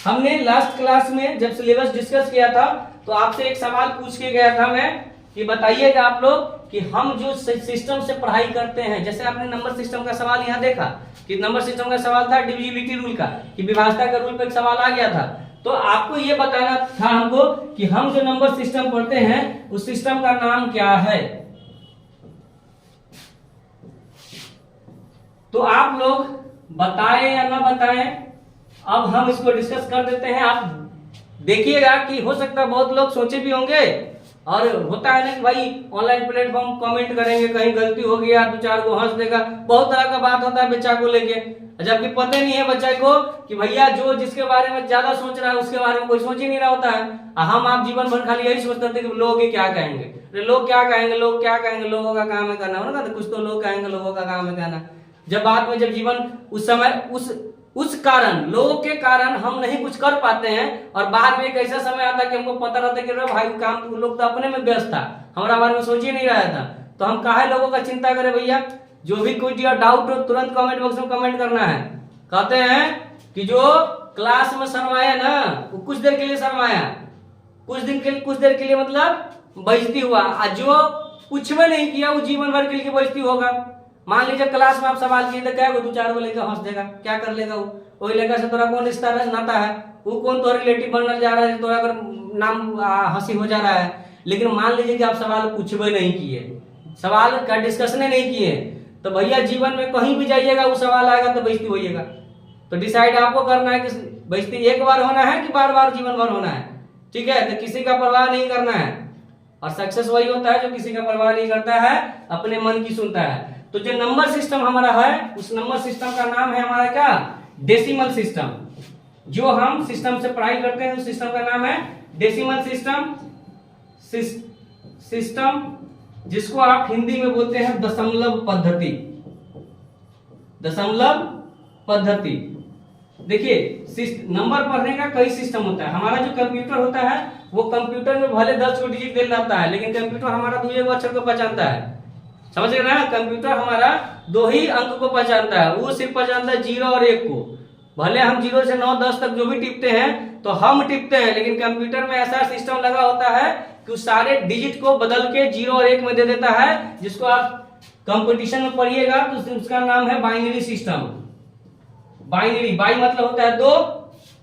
हमने लास्ट क्लास में जब सिलेबस डिस्कस किया था तो आपसे एक सवाल पूछ के गया था मैं कि बताइएगा आप लोग कि हम जो सिस्टम से पढ़ाई करते हैं, जैसे आपने नंबर सिस्टम का सवाल यहाँ देखा कि नंबर सिस्टम का सवाल था डिविजिबिलिटी रूल का कि विभाजता का रूल पर एक सवाल आ गया था। तो आपको ये बताना था हमको कि हम जो नंबर सिस्टम पढ़ते हैं उस सिस्टम का नाम क्या है। तो आप लोग बताएं या ना बताएं अब हम इसको डिस्कस कर देते हैं। आप देखिएगा कि हो सकता है बहुत लोग सोचे भी होंगे, और होता है ना कि भाई ऑनलाइन प्लेटफॉर्म कमेंट करेंगे, कहीं गलती हो गया दो चार को हंस देगा, बहुत तरह का बात होता है बच्चा को लेके, जबकि पता ही नहीं है बच्चा को कि भैया जो जिसके बारे में ज्यादा सोच रहा है उसके बारे में कोई सोच ही नहीं रहा होता है। हम आप जीवन भर खाली यही सोचते थे कि लोग क्या कहेंगे, लोग क्या कहेंगे, लोग क्या कहेंगे, लोगों का काम है कहना, होगा तो कुछ तो लोग कहेंगे, लोगों का काम है कहना। जब बाद में जब जीवन उस समय उस कारण लोगों के कारण हम नहीं कुछ कर पाते हैं, और बाद में एक ऐसा समय आता है कि हमको पता रहता है कि भाई काम लोग तो अपने में व्यस्त था, हमारा बारे में सोच ही नहीं रहा था, तो हम काहे लोगों का चिंता करें भैया। जो भी कोई डाउट हो तुरंत कमेंट बॉक्स में कमेंट करना है। कहते हैं कि जो क्लास में शर्माया ना वो कुछ देर के लिए शर्माया, कुछ देर के लिए मतलब बेइज्जती हुआ, और जो कुछ भी नहीं किया वो जीवन भर के लिए बेइज्जती होगा। मान लीजिए क्लास में आप सवाल किए तो क्या दो चार को लेकर हंस देगा, क्या कर लेगा वो, वही लड़का से तोरा कौन रिश्ता नाता है, वो कौन तो रिलेटिव बनने जा रहा है, तोरा अगर नाम हंसी हो जा रहा है। लेकिन मान लीजिए कि आप सवाल कुछ भी नहीं किए, सवाल का डिस्कशन नहीं किए, तो भैया जीवन में कहीं भी जाइएगा वो सवाल आएगा तो बेइज्जती होइएगा। तो डिसाइड आपको करना है कि बेइज्जती एक बार होना है कि बार बार जीवन भर होना है, ठीक है। तो किसी का परवाह नहीं करना है, और सक्सेस वही होता है जो किसी का परवाह नहीं करता है, अपने मन की सुनता है। तो जो नंबर सिस्टम हमारा है उस नंबर सिस्टम का नाम है हमारा क्या, डेसिमल सिस्टम। जो हम सिस्टम से पढ़ाई करते हैं उस सिस्टम का नाम है डेसिमल सिस्टम। सिस्टम जिसको आप हिंदी में बोलते हैं दशमलव पद्धति। दशमलव पद्धति। देखिए नंबर पढ़ने का कई सिस्टम होता है। हमारा जो कंप्यूटर होता है वो कंप्यूटर में भले 10 डिजिट दे जाता है, लेकिन कंप्यूटर हमारा 2 अक्षर को पहचानता है, समझ रहे ना। कंप्यूटर हमारा 2 ही अंक को पहचानता है, वो सिर्फ पहचानता है 0 और 1 को। भले हम 0 से 9 10 तक जो भी टिपते हैं तो हम टिपते हैं, लेकिन कंप्यूटर में ऐसा सिस्टम लगा होता है कि उस सारे डिजिट को बदल के 0 और 1 में दे देता है, जिसको आप कंपटीशन में पढ़िएगा तो उसका नाम है बाइनरी सिस्टम। बाइनरी, बाई मतलब होता है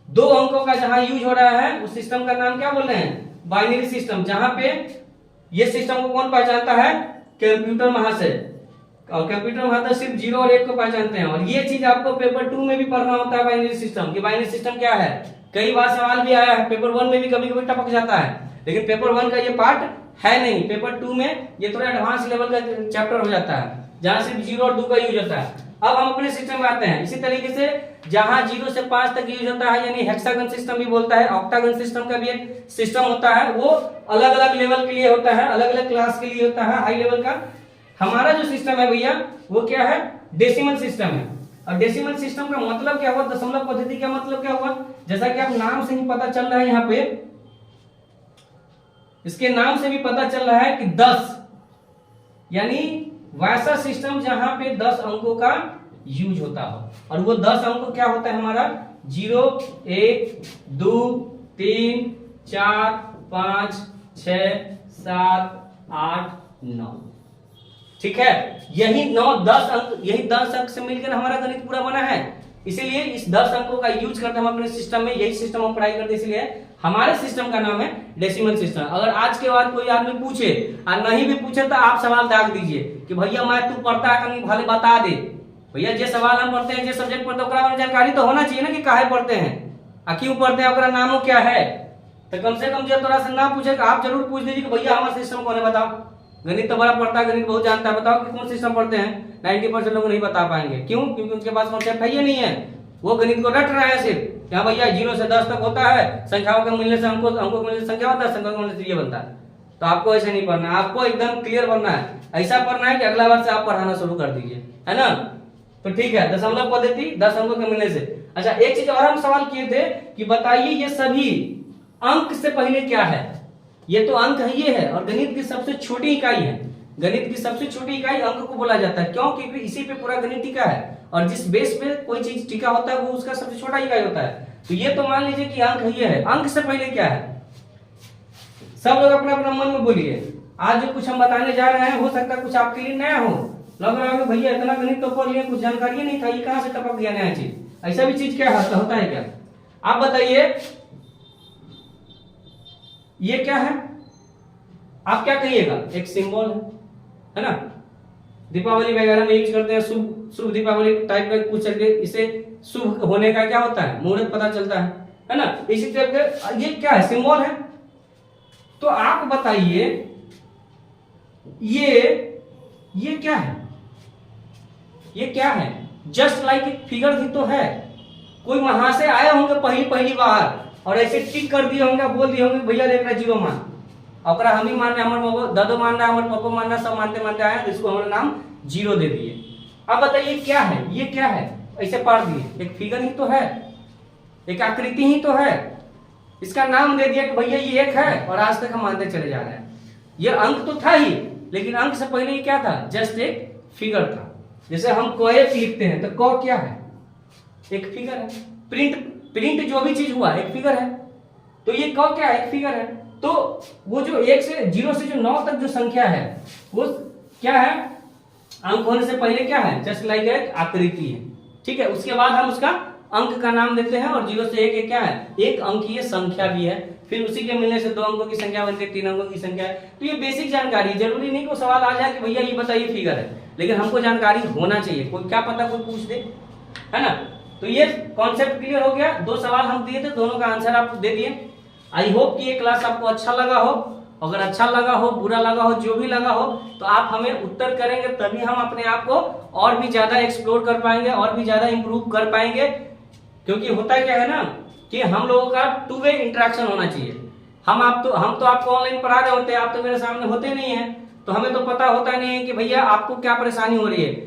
दो अंकों का जहां यूज हो रहा है उस सिस्टम का नाम क्या बोल रहे हैं, बाइनरी सिस्टम। जहां पे ये सिस्टम को कौन पहचानता है, कंप्यूटर महाशय, और कंप्यूटर महाशय सिर्फ 0 और 1 को पहचानते हैं। और ये चीज आपको पेपर 2 में भी पढ़ना होता है, बाइनरी सिस्टम कि बाइनरी सिस्टम क्या है। कई बार सवाल भी आया है, पेपर 1 में भी कभी कभी टपक जाता है, लेकिन पेपर 1 का ये पार्ट है नहीं। पेपर 2 में ये थोड़ा एडवांस लेवल का चैप्टर हो जाता है, जहां सिर्फ 0 और 2 का यूज होता है। अब हम अपने सिस्टम में आते हैं। इसी तरीके से जहां 0 से 5 तक यूज होता है, यानी हेक्सागन सिस्टम भी बोलता है, ऑक्टागन सिस्टम का भी एक सिस्टम होता है, वो अलग अलग लेवल के लिए होता है, अलग अलग क्लास के लिए होता है, हाई लेवल का। हमारा जो सिस्टम है भैया वो क्या है, डेसिमल सिस्टम है। और डेसिमल सिस्टम का मतलब क्या हुआ, दशमलव पद्धति का मतलब क्या हुआ, जैसा कि आप नाम से ही पता चल रहा है, यहाँ पे इसके नाम से भी पता चल रहा है कि 10, यानी वैसा सिस्टम जहां पे 10 अंकों का यूज होता हो। और वो 10 अंक क्या होता है हमारा, 0 1 2 3 4 5 6 7 8 9, ठीक है। यही 9 10 अंक, यही 10 अंक से मिलकर हमारा गणित पूरा बना है। इसीलिए इस 10 अंकों का यूज करते हम अपने सिस्टम में, यही सिस्टम हम पढ़ाई करते, इसलिए हमारे सिस्टम का नाम है डेसिमल सिस्टम। अगर आज के बाद कोई आदमी पूछे और नहीं भी पूछे तो आप सवाल दाग दीजिए कि भैया मैं तू पढ़ता है कहीं, भले बता दे भैया जे सवाल हम पढ़ते हैं, जे सब्जेक्ट पढ़ते हैं, ओकरा जानकारी तो होना चाहिए ना कि काहे पढ़ते हैं आ क्यों पढ़ते हैं, ओकरा नामो क्या है। तो कम से कम जो तोरा से ना पूछे आप जरूर पूछ दीजिए कि भैया हमारा सिस्टम कौन है, बताओ। गणित तो बड़ा पढ़ता है, गणित बहुत जानता है, बताओ कि कौन सिस्टम पढ़ते हैं। 90% लोग नहीं बता पाएंगे, क्यों, क्योंकि उनके पास कॉन्सेप्ट है ही नहीं है, वो गणित को रट रहे हैं सिर्फ। क्या भैया 0 से 10 तक होता है, संख्याओं के मिलने से अंकों के मिलने से संख्या होता है, संख्याओं के मिलने से ये बनता है। तो आपको ऐसे नहीं पढ़ना, आपको एकदम क्लियर बनना है। ऐसा पढ़ना है कि अगला बार से आप पढ़ाना शुरू कर दीजिए, है ना। तो ठीक है, दशमलव पद्धति 10 अंकों के मिलने से। अच्छा, एक चीज और हम सवाल किए थे कि बताइए ये सभी अंक से पहले क्या है। ये तो अंक है, ये है, और गणित की सबसे छोटी इकाई है। गणित की सबसे छोटी इकाई अंक को बोला जाता है, क्यों, क्योंकि इसी पे पूरा गणित टिका है, और जिस बेस पे कोई चीज टिका होता है वो उसका सबसे छोटा इकाई होता है। तो ये तो मान लीजिए कि अंक ये है। अंक से पहले क्या है, सब लोग अपना अपना मन में बोलिए। आज जो कुछ हम बताने जा रहे हैं हो सकता है कुछ आपके लिए नया हो, लग रहा है भैया इतना गणित तो पढ़ लिया, कुछ जानकारी नहीं था, ये कहां से टपक गया नया चीज। ऐसा भी चीज क्या होता है क्या, आप बताइए। ये क्या है, आप क्या कहिएगा, एक सिंबल है ना। दीपावली वगैरह में यूज करते हैं, शुभ दीपावली टाइप का कुछ करके, इसे शुभ होने का क्या होता है, मुहूर्त पता चलता है ना। इसी तरह के ये क्या है, सिंबल है। तो आप बताइए ये क्या है, ये क्या है, जस्ट लाइक एक फिगर ही तो है। कोई वहां से आए होंगे पहली बार और ऐसे टिक कर दिए होंगे, बोल दिए होंगे भैया देख रहा जीरो मान, और हम ही मान रहे, हमारे बाबा दादो मान रहा है, हमारे पापा मान रहा, सब मानते मानते आए, इसको हमारा नाम जीरो दे दिए। अब बताइए क्या है, ये क्या है, ऐसे पढ़ दिए, एक फिगर ही तो है, एक आकृति ही तो है, इसका नाम दे दिया कि भैया ये एक है, और आज तक हम मानते चले जा रहे हैं। ये अंक तो था ही, लेकिन अंक से पहले ये क्या था, जस्ट एक फिगर था। जैसे हम कोएफ लिखते हैं तो क क्या है, एक फिगर है। प्रिंट जो भी चीज हुआ एक फिगर है, तो ये क क्या है, एक फिगर है। तो वो जो 1 से 0 से जो 9 तक जो संख्या है वो क्या है, अंक होने से पहले क्या है, जस्ट लाइक एक आकृति है, ठीक है। उसके बाद हम उसका अंक का नाम देते हैं, और 0 से 1 क्या है, एक अंकीय संख्या भी है। फिर उसी के मिलने से 2 अंकों की संख्या बनती है, 3 अंकों की संख्या है। तो ये बेसिक जानकारी, जरूरी नहीं कि सवाल आ जाए कि भैया ये बताइए फिगर है, लेकिन हमको जानकारी होना चाहिए। कोई क्या पता कोई पूछ दे, है ना। तो ये कॉन्सेप्ट क्लियर हो गया। 2 सवाल हम दिए थे, दोनों का आंसर आप दे दिए। आई होप कि ये क्लास आपको अच्छा लगा हो। अगर अच्छा लगा हो, बुरा लगा हो, जो भी लगा हो, तो आप हमें उत्तर करेंगे, तभी हम अपने आप को और भी ज्यादा एक्सप्लोर कर पाएंगे, और भी ज्यादा इंप्रूव कर पाएंगे। क्योंकि होता क्या है ना कि हम लोगों का 2 वे इंटरेक्शन होना चाहिए। हम तो आपको ऑनलाइन पढ़ा रहे होते हैं, आप तो मेरे सामने होते नहीं है, तो हमें तो पता होता नहीं है कि भैया आपको क्या परेशानी हो रही है।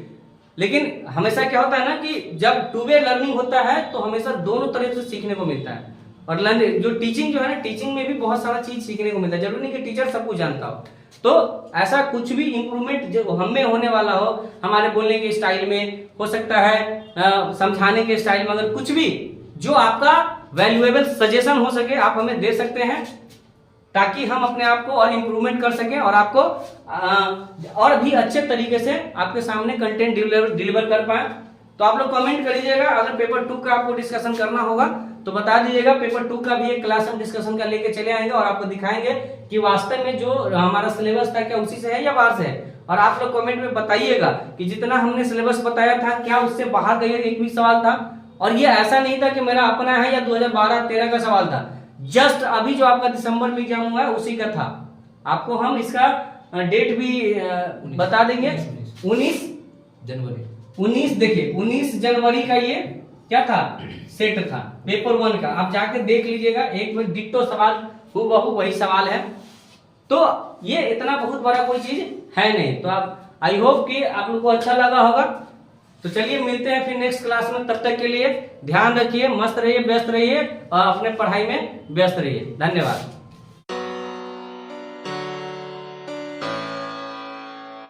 लेकिन हमेशा क्या होता है ना कि जब 2 वे लर्निंग होता है तो हमेशा दोनों तरफ से सीखने को मिलता है। और जो टीचिंग जो है ना, टीचिंग में भी बहुत सारा चीज सीखने को मिलता है। जरूरी नहीं कि टीचर सब कुछ जानता हो। तो ऐसा कुछ भी इंप्रूवमेंट जो हम में होने वाला हो, हमारे बोलने के स्टाइल में हो सकता है, समझाने के स्टाइल में, अगर कुछ भी जो आपका वैल्यूएबल सजेशन हो सके आप हमें दे सकते हैं, ताकि हम अपने आप को और इम्प्रूवमेंट कर सकें और आपको और भी अच्छे तरीके से आपके सामने कंटेंट डिलीवर कर पाए। तो आप लोग कमेंट कर दीजिएगा। अगर पेपर 2 का आपको डिस्कशन करना होगा तो बता दीजिएगा। पेपर 2 का भी एक क्लास हम डिस्कशन का लेके चले आएंगे और आपको दिखाएंगे कि वास्तव में जो हमारा सिलेबस था क्या उसी से है या बाहर से है। और आप लोग कमेंट में बताइएगा कि जितना हमने सिलेबस बताया था क्या उससे बाहर का एक भी सवाल था। और ये ऐसा नहीं था कि मेरा अपना है या 2012-13 का सवाल था, जस्ट अभी जो आपका दिसंबर में एग्जाम हुआ है उसी का था। आपको हम इसका डेट भी बता देंगे। 19 देखिए 19 जनवरी का ये क्या था, सेट था पेपर 1 का। आप जाके देख लीजिएगा, एक बार डिट्टो सवाल हूबहू वही सवाल है। तो ये इतना बहुत बड़ा कोई चीज है नहीं। तो आप आई होप कि आप लोग को अच्छा लगा होगा। तो चलिए मिलते हैं फिर नेक्स्ट क्लास में। तब तक के लिए ध्यान रखिए, मस्त रहिए, व्यस्त रहिए और अपने पढ़ाई में व्यस्त रहिए। धन्यवाद।